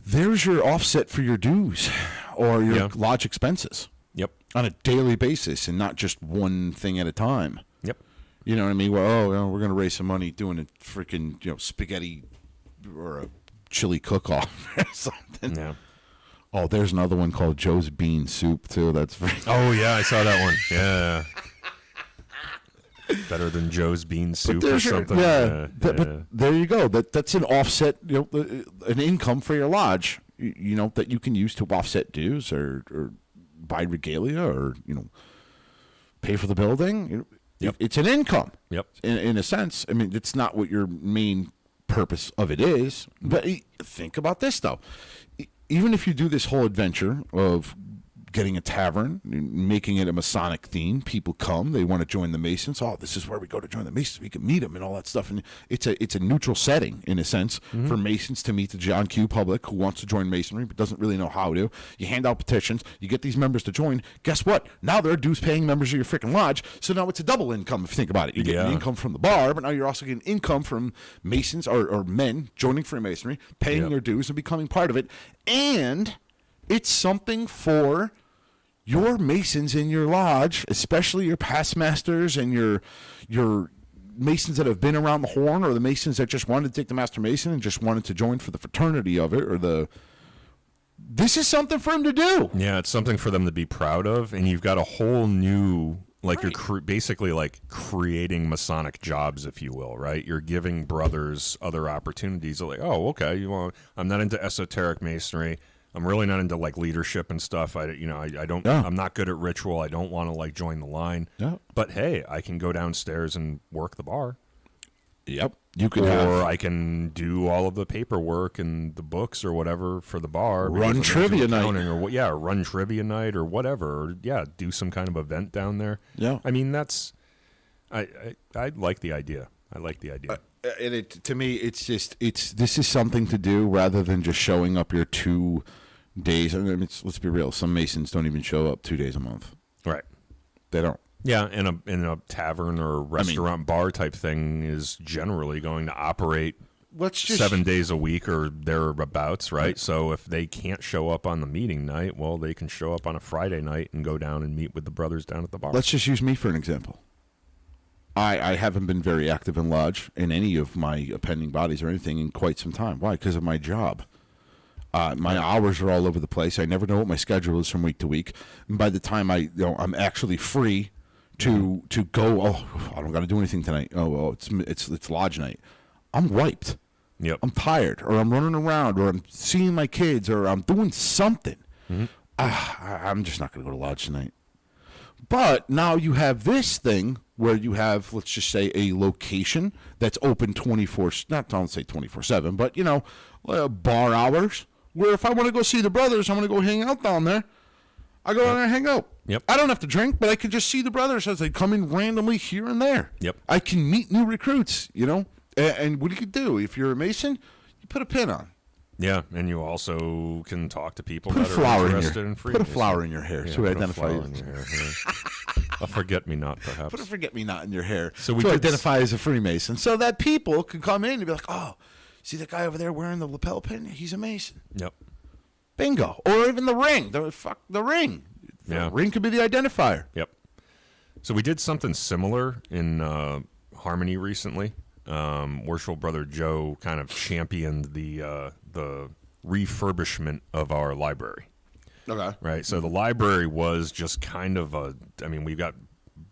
there's your offset for your dues or your lodge expenses. Yep. On a daily basis and not just one thing at a time. Yep. You know what I mean? Well, we're going to raise some money doing a freaking, spaghetti or a chili cook-off or something. Yeah. Oh, there's another one called Joe's Bean Soup, too. That's Oh, yeah, I saw that one. Yeah. Better than Joe's Bean Soup or something. But there you go. That's an offset, an income for your lodge, that you can use to offset dues or buy regalia or pay for the building. It's an income. Yep. In a sense, I mean, it's not what your main purpose of it is. But think about this though. Even if you do this whole adventure of getting a tavern, making it a Masonic theme, people come, they want to join the Masons. Oh, this is where we go to join the Masons. We can meet them and all that stuff. And it's a neutral setting in a sense for Masons to meet the John Q public who wants to join Masonry but doesn't really know how to. You hand out petitions, you get these members to join. Guess what? Now they're dues-paying members of your freaking lodge. So now it's a double income if you think about it. You're getting income from the bar, but now you're also getting income from Masons or men joining Freemasonry, paying their dues and becoming part of it. And it's something for your Masons in your lodge, especially your past masters and your Masons that have been around the horn, or the Masons that just wanted to take the Master Mason and just wanted to join for the fraternity of it, or this is something for them to do. Yeah, it's something for them to be proud of, and you've got a whole new, you're basically creating Masonic jobs, if you will, right? You're giving brothers other opportunities. Like, oh, okay, I'm not into esoteric Masonry. I'm really not into leadership and stuff. I'm not good at ritual. I don't want to join the line. Yeah. But hey, I can go downstairs and work the bar. Yep. You can or I can do all of the paperwork and the books or whatever for the bar. Run trivia night. Or run trivia night or whatever. Or, do some kind of event down there. Yeah. I mean, I like the idea. I like the idea. And to me, this is something to do rather than just showing up your 2 days. I mean, let's be real. Some Masons don't even show up 2 days a month. Right. They don't. Yeah, in a tavern or restaurant bar type thing is generally going to operate 7 days a week or thereabouts, right? So if they can't show up on the meeting night, well, they can show up on a Friday night and go down and meet with the brothers down at the bar. Let's just use me for an example. I haven't been very active in lodge in any of my appending bodies or anything in quite some time. Why? Because of my job. My hours are all over the place. I never know what my schedule is from week to week. And by the time I'm actually free to go, I don't got to do anything tonight. It's lodge night. I'm wiped. Yep. I'm tired, or I'm running around, or I'm seeing my kids, or I'm doing something. Mm-hmm. I'm just not going to go to lodge tonight. But now you have this thing where you have, let's just say, a location that's open 24/7, but bar hours. Where if I want to go see the brothers, I'm going to go hang out down there. I go down there and hang out. Yep. I don't have to drink, but I can just see the brothers as they come in randomly here and there. Yep. I can meet new recruits, And what do you do? If you're a Mason, you put a pin on. Yeah, and you also can talk to people that are interested in free. Put a flower in your hair so we identify you. A forget-me-not, perhaps. Put a forget-me-not in your hair so we identify as a Freemason, so that people can come in and be like, oh, see that guy over there wearing the lapel pin? He's a Mason. Yep. Bingo. Or even the ring. The ring. The ring could be the identifier. Yep. So we did something similar in Harmony recently. Worshipful Brother Joe kind of championed the refurbishment of our library. Okay. Right. So the library was just kind of we've got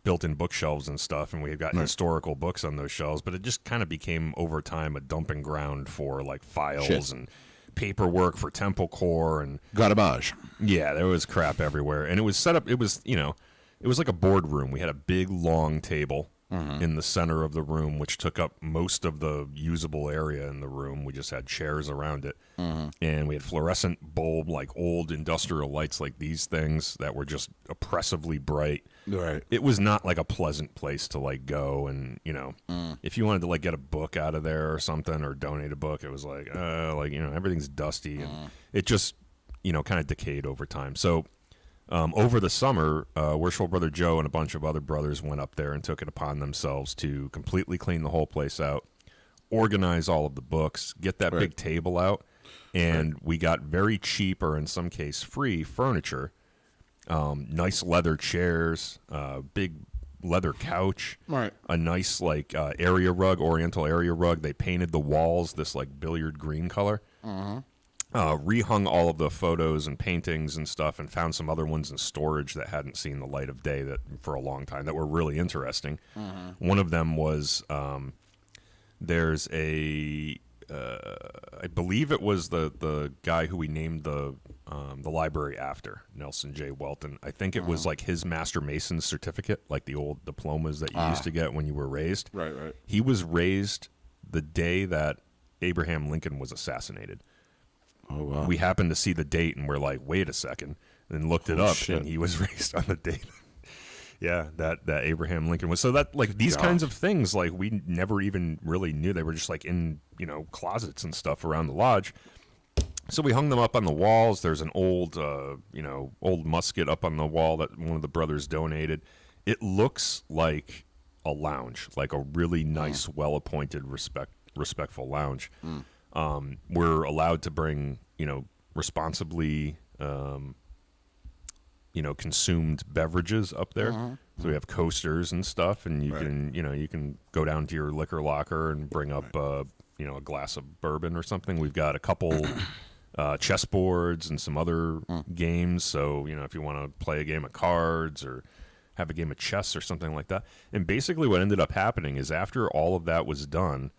built-in bookshelves and stuff, and we've got historical books on those shelves, but it just kind of became over time a dumping ground for like files and paperwork for Temple Core and garbage. Yeah, there was crap everywhere, and it was set up. It was like a boardroom. We had a big long table in the center of the room, which took up most of the usable area in the room. We just had chairs around it, and we had fluorescent bulb, like old industrial lights, like these things that were just oppressively bright. Right. It was not like a pleasant place to like go, and if you wanted to like get a book out of there or something or donate a book, it was like everything's dusty, and it just kind of decayed over time. So. Over the summer, Worshipful Brother Joe and a bunch of other brothers went up there and took it upon themselves to completely clean the whole place out, organize all of the books, get that big table out, and we got very cheap, or in some case free, furniture, nice leather chairs, big leather couch, a nice area rug, oriental area rug. They painted the walls this like billiard green color. Rehung all of the photos and paintings and stuff, and found some other ones in storage that hadn't seen the light of day that for a long time that were really interesting. One of them was there's I believe it was the guy who we named the library after, Nelson J. Welton. I think it was like his Master Mason's certificate, like the old diplomas that you used to get when you were raised. Right. He was raised the day that Abraham Lincoln was assassinated. Oh, wow. We happened to see the date, and we're like, wait a second, and looked it up, and he was raised on the date. Yeah, that Abraham Lincoln was. So that these kinds of things, we never even really knew. They were just in closets and stuff around the lodge. So we hung them up on the walls. There's an old old musket up on the wall that one of the brothers donated. It looks like a lounge, like a really nice, well-appointed, respectful lounge. We're allowed to bring, responsibly, consumed beverages up there. So we have coasters and stuff, and you can go down to your liquor locker and bring up, a glass of bourbon or something. We've got a couple chessboards and some other games. So, if you want to play a game of cards or have a game of chess or something like that. And basically what ended up happening is after all of that was done,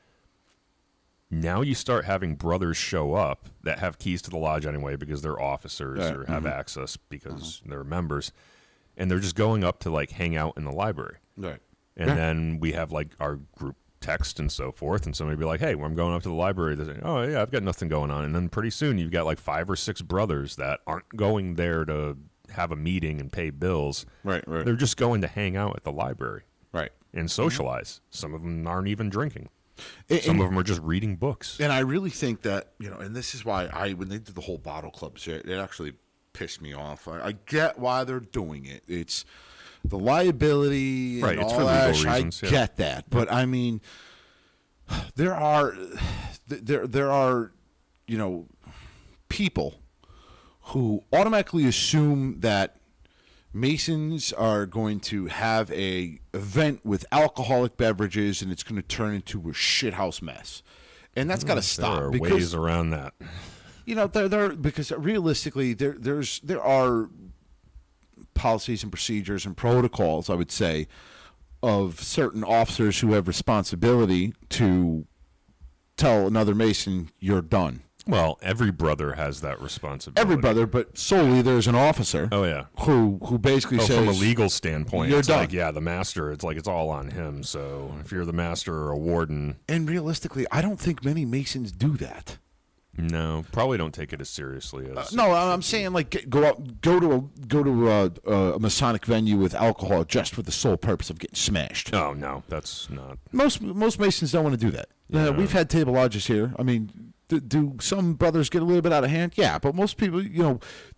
now you start having brothers show up that have keys to the lodge anyway because they're officers or have access because they're members, and they're just going up to hang out in the library. Right. And then we have our group text and so forth, and somebody be like, hey, when I'm going up to the library, they say, oh, yeah, I've got nothing going on. And then pretty soon you've got like 5 or 6 brothers that aren't going there to have a meeting and pay bills. Right. They're just going to hang out at the library. Right. And socialize. Some of them aren't even drinking. Some of them are just reading books. And I really think that, and this is why when they did the whole bottle clubs, it actually pissed me off. I get why they're doing it. It's the liability and right, it's all for that. legal reasons, I get that. But I mean, there are people who automatically assume that Masons are going to have a event with alcoholic beverages and it's going to turn into a shithouse mess. And that's got to stop. There are ways around that. Because realistically, there are policies and procedures and protocols, I would say, of certain officers who have responsibility to tell another Mason, you're done. Well, every brother has that responsibility. Every brother, but solely there's an officer. Oh yeah, who basically says, from a legal standpoint, you're it's done. like, yeah, the master. It's like it's all on him. So if you're the master or a warden, and realistically, I don't think many Masons do that. No, probably don't take it as seriously as. No, I'm saying like go to a Masonic venue with alcohol just for the sole purpose of getting smashed. Oh no, that's not. Most Masons don't want to do that. Yeah. We've had table lodges here. I mean, do some brothers get a little bit out of hand? Yeah, but most people,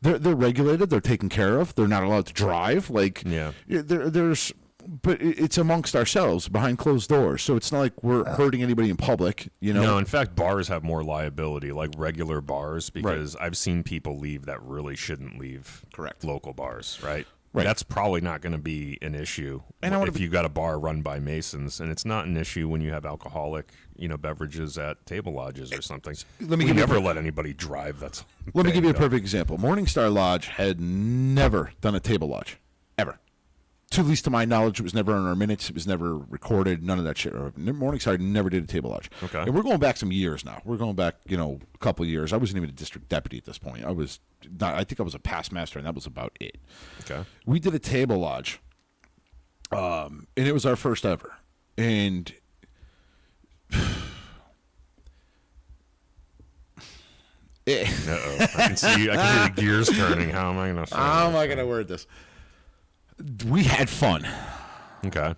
they're regulated. They're taken care of. They're not allowed to drive. Like, yeah, but it's amongst ourselves behind closed doors. So it's not like we're hurting anybody in public. No, in fact, bars have more liability, like regular bars, because I've seen people leave that really shouldn't leave. Correct. Local bars, right? Right. That's probably not going to be an issue if you've got a bar run by Masons, and it's not an issue when you have alcoholic, beverages at table lodges or something. We never let anybody drive. Let me give you a perfect example. Morningstar Lodge had never done a table lodge, ever. To least to my knowledge, it was never in our minutes. It was never recorded. None of that shit. Morningstar never did a table lodge. Okay. And we're going back some years now. We're going back, a couple of years. I wasn't even a district deputy at this point. I think I was a past master, and that was about it. Okay. We did a table lodge, and it was our first ever. And Uh-oh. I can see the gears turning. How am I going to? How am I going to word this? We had fun. Okay.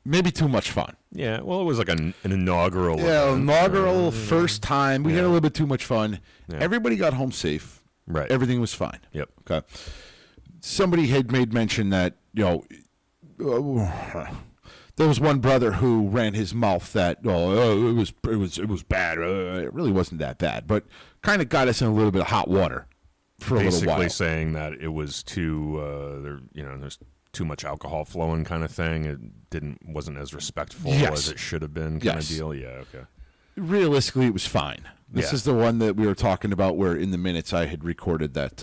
Maybe too much fun. Yeah, well, it was like an inaugural event. First time. We had a little bit too much fun. Yeah. Everybody got home safe. Right. Everything was fine. Yep. Okay. Somebody had made mention that, there was one brother who ran his mouth that, it was bad. It really wasn't that bad, but kind of got us in a little bit of hot water. For a little while. Basically saying that it was too, there's too much alcohol flowing kind of thing. It wasn't as respectful as it should have been kind of deal. Yeah, okay. Realistically, it was fine. This is the one that we were talking about where in the minutes I had recorded that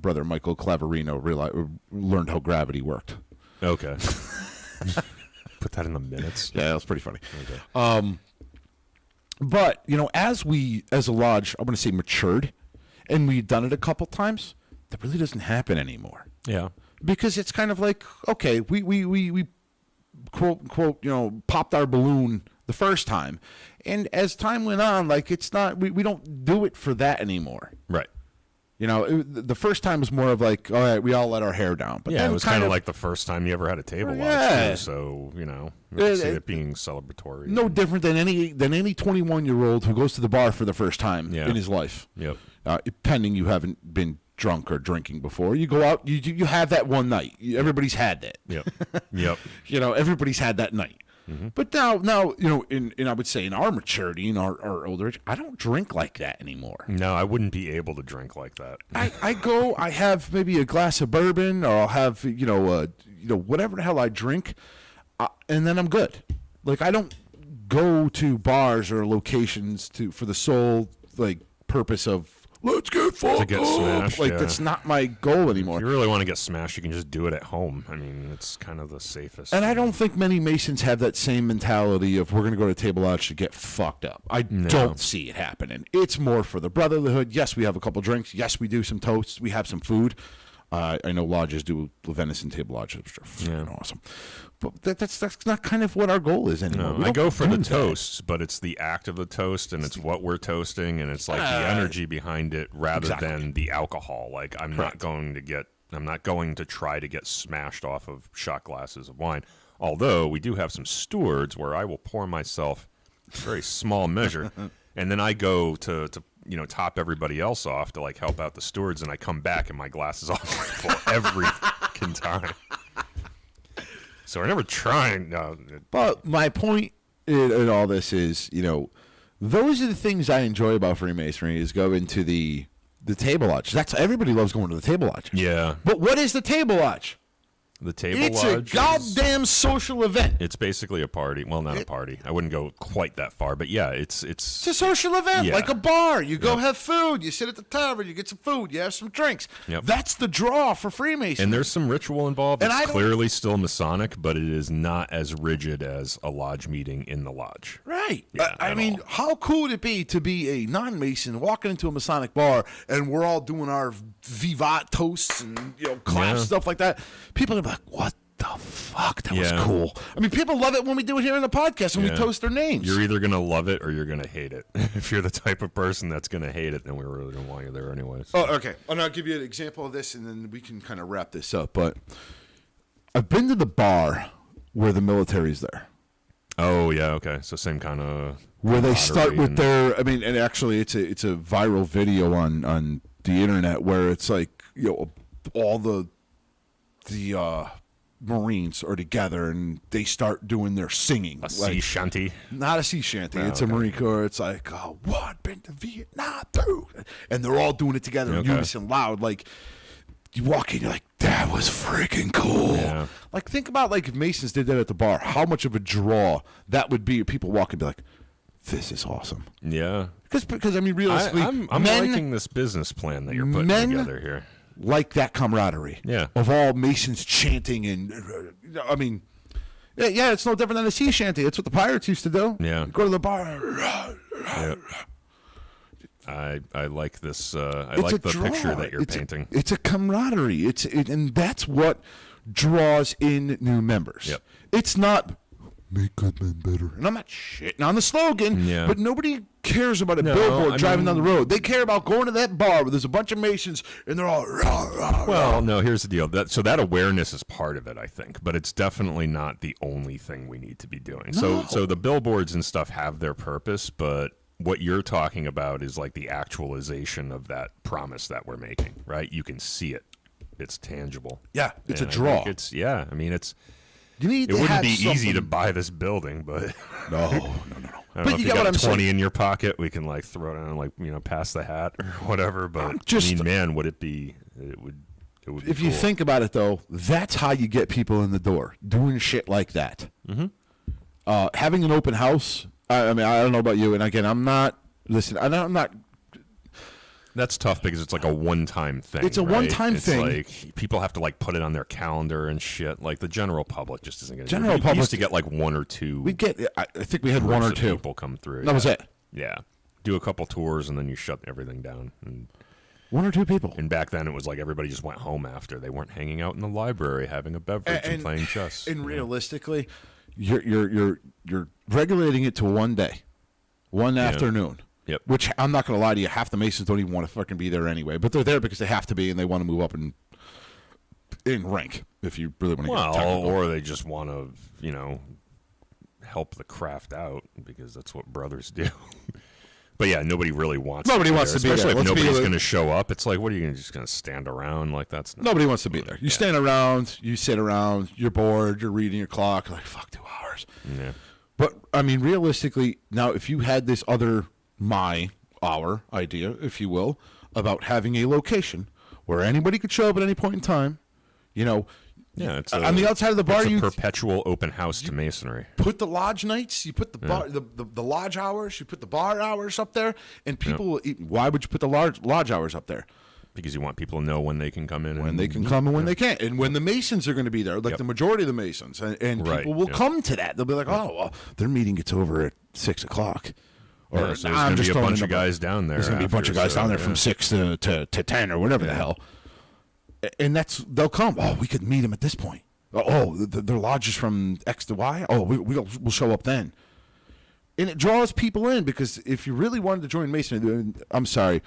brother Michael Clavarino learned how gravity worked. Okay. Put that in the minutes. Yeah, that was pretty funny. Okay. But, as a lodge, I'm going to say matured, and we've done it a couple times, that really doesn't happen anymore. Yeah. Because it's kind of like, okay, we quote unquote, popped our balloon the first time. And as time went on, like it's not, we don't do it for that anymore. Right. The first time was more of like, all right, we all let our hair down. But yeah, it was kind of like the first time you ever had a table lodge, too, so, see it being celebratory. No different than any 21-year-old who goes to the bar for the first time in his life. Yep. Pending you haven't been drunk or drinking before. You go out, you have that one night. Everybody's had that. Yep. Everybody's had that night. Mm-hmm. But now, in I would say in our maturity, in our older age, I don't drink like that anymore. No, I wouldn't be able to drink like that. I have maybe a glass of bourbon, or I'll have, whatever the hell I drink, and then I'm good. Like, I don't go to bars or locations for the sole, purpose of, let's get fucked to get smashed. That's not my goal anymore. If you really want to get smashed, you can just do it at home. I mean, it's kind of the safest. And I don't think many Masons have that same mentality of we're going to go to table lodge to get fucked up. I don't see it happening. It's more for the brotherhood. Yes, we have a couple drinks. Yes, we do some toasts. We have some food. I know lodges do venison table lodges, which are fucking awesome. But that's not kind of what our goal is anymore. No, I go for the toasts, but it's the act of the toast, and it's what we're toasting, and it's like the energy behind it rather than the alcohol. Like I'm not going to try to get smashed off of shot glasses of wine. Although we do have some stewards where I will pour myself a very small measure, and then I go to top everybody else off to like help out the stewards, and I come back and my glass is all full every fucking time. So we're never trying. But my point in all this is, those are the things I enjoy about Freemasonry is going to the table lodge. Everybody loves going to the table lodge. Yeah. But what is the table lodge? The table it's lodge. It's a goddamn social event. It's basically a party. Well, not a party. I wouldn't go quite that far, but yeah, it's a social event, like a bar. You go Yep. have food. You sit at the tavern. You get some food. You have some drinks. Yep. That's the draw for Freemasonry. And there's some ritual involved. And It's clearly still Masonic, but it is not as rigid as a lodge meeting in the lodge. Right. Yeah, I mean, how cool would it be to be a non-Mason walking into a Masonic bar and we're all doing our vivat toasts and claps and stuff like that? People are like, what the fuck? That was cool. I mean, people love it when we do it here in the podcast and we toast their names. You're either going to love it or you're going to hate it. If you're the type of person that's going to hate it, then we really don't want you there anyways. Oh, okay. And I'll give you an example of this and then we can kind of wrap this up. But I've been to the bar where the military's there. Oh, yeah, okay. So same kind of... Where they start with their... I mean, and actually it's a viral video on the internet where it's like, all the Marines are together and they start doing their singing. Sea shanty? Not a sea shanty. It's a Marine Corps. It's like, been to Vietnam, dude. And they're all doing it together in unison, loud. Like, you walk in, you're like, that was freaking cool. Yeah. Like, think about, like, if Masons did that at the bar, how much of a draw that would be. People walk and be like, this is awesome. Yeah. Because I mean, realistically, I'm liking this business plan that you're putting together here. Like that camaraderie of all Masons chanting and I mean, it's no different than a sea shanty. It's what the pirates used to do. Yeah, go to the bar. Yep. I like this. I like the picture that you're painting. It's a camaraderie. And that's what draws in new members. Yep. It's not make good men better. And I'm not shitting on the slogan, but nobody cares about a billboard driving down the road. They care about going to that bar where there's a bunch of Masons and they're all rah, rah, well, no, here's the deal. So that awareness is part of it, I think, but it's definitely not the only thing we need to be doing. No. So the billboards and stuff have their purpose, but what you're talking about is like the actualization of that promise that we're making, right? You can see it. It's tangible. Yeah, it's and a draw. I mean, it's... You need it to wouldn't be have easy to buy this building, but no. I don't know if you got 20 in your pocket, we can like throw it on, like, pass the hat or whatever. But I mean, man, would it be? It would. Be if you think about it, though, that's how you get people in the door, doing shit like that. Mm-hmm. Having an open house. I mean, I don't know about you, and again, I'm not. Listen, I'm not. That's tough because it's like a one-time thing. It's a one-time thing. Like people have to like put it on their calendar and shit. Like the general public just isn't going to. General public used to get like one or two. I think we had one or two people come through. That was it. Yeah, do a couple tours and then you shut everything down. And one or two people. And back then it was like everybody just went home after. They weren't hanging out in the library having a beverage and playing chess. And realistically, you're regulating it to one day, one afternoon. Yep. Which I'm not going to lie to you, half the Masons don't even want to fucking be there anyway. But they're there because they have to be, and they want to move up in rank. If you really want to get technical. Or they just want to, help the craft out because that's what brothers do. But yeah, nobody really wants. Nobody to wants to be there. Especially if nobody's going to show up. It's like, what are you just going to stand around? Like that's nobody wants to be there. You stand around, you sit around, you're bored, you're reading your clock, like fuck 2 hours. Yeah. But I mean, realistically, now if you had this our idea, if you will, about having a location where anybody could show up at any point in time, it's on the outside of the bar, it's a perpetual open house to Masonry. Put the lodge nights, you put the bar, the lodge hours, you put the bar hours up there, and people will eat. Why would you put the lodge hours up there? Because you want people to know when they can come in. When they can come and when they can't. And when the Masons are going to be there, like the majority of the Masons. And people will come to that. They'll be like, oh, well, their meeting gets over at 6 o'clock. Or so there's going to be a bunch of guys down there. There's going to be a bunch of guys down there from 6 to 10 or whatever the hell. And they'll come. Oh, we could meet them at this point. Oh, their lodge is from X to Y. Oh, we'll show up then. And it draws people in, because if you really wanted to join Masonry, I'm sorry,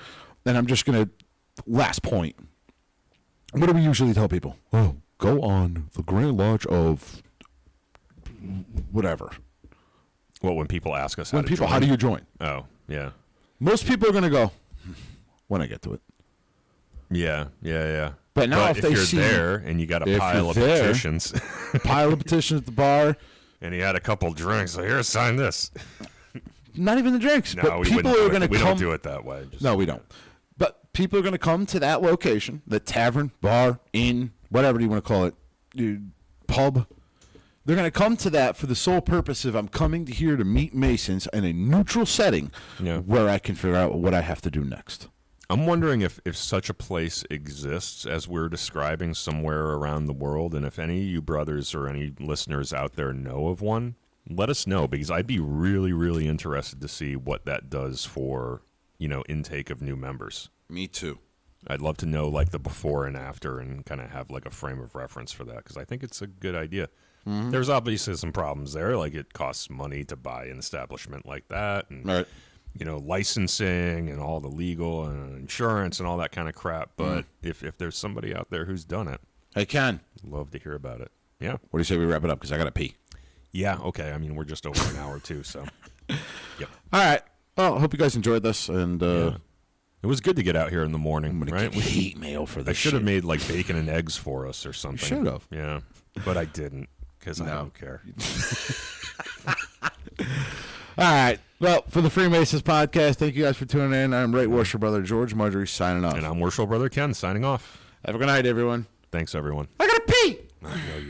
and I'm just going to, last point. What do we usually tell people? Oh, go on the Grand Lodge of whatever. Well, when people ask us how do you join? Oh, yeah. Most people are going to go, when I get to it. Yeah. But now if they you're see there and you got a pile of petitions. Pile of petitions at the bar. And he had a couple drinks. So here, sign this. Not even the drinks. No, but people are going to come. We don't do it that way. No, we don't. But people are going to come to that location, the tavern, bar, inn, whatever you want to call it, pub. They're going to come to that for the sole purpose of, I'm coming here to meet Masons in a neutral setting where I can figure out what I have to do next. I'm wondering if such a place exists as we're describing somewhere around the world, and if any of you brothers or any listeners out there know of one, let us know, because I'd be really, really interested to see what that does for, intake of new members. Me too. I'd love to know like the before and after, and kind of have like a frame of reference for that, because I think it's a good idea. Mm-hmm. There's obviously some problems there, like it costs money to buy an establishment like that, and right. Licensing and all the legal and insurance and all that kind of crap. But if there's somebody out there who's done it, hey, Ken, love to hear about it. Yeah. What do you say we wrap it up? Because I got to pee. Yeah. Okay. I mean, we're just over an hour too. So. Yep. All right. Well, I hope you guys enjoyed this, and it was good to get out here in the morning. I'm gonna right? get hate mail for this. I should have made like bacon and eggs for us or something. Should have. Yeah, but I didn't, because I don't care. All right. Well, for the Freemasons podcast, thank you guys for tuning in. I'm Right Worship Brother George Marjorie signing off. And I'm Worship Brother Ken signing off. Have a good night, everyone. Thanks, everyone. I got to pee. I know you do.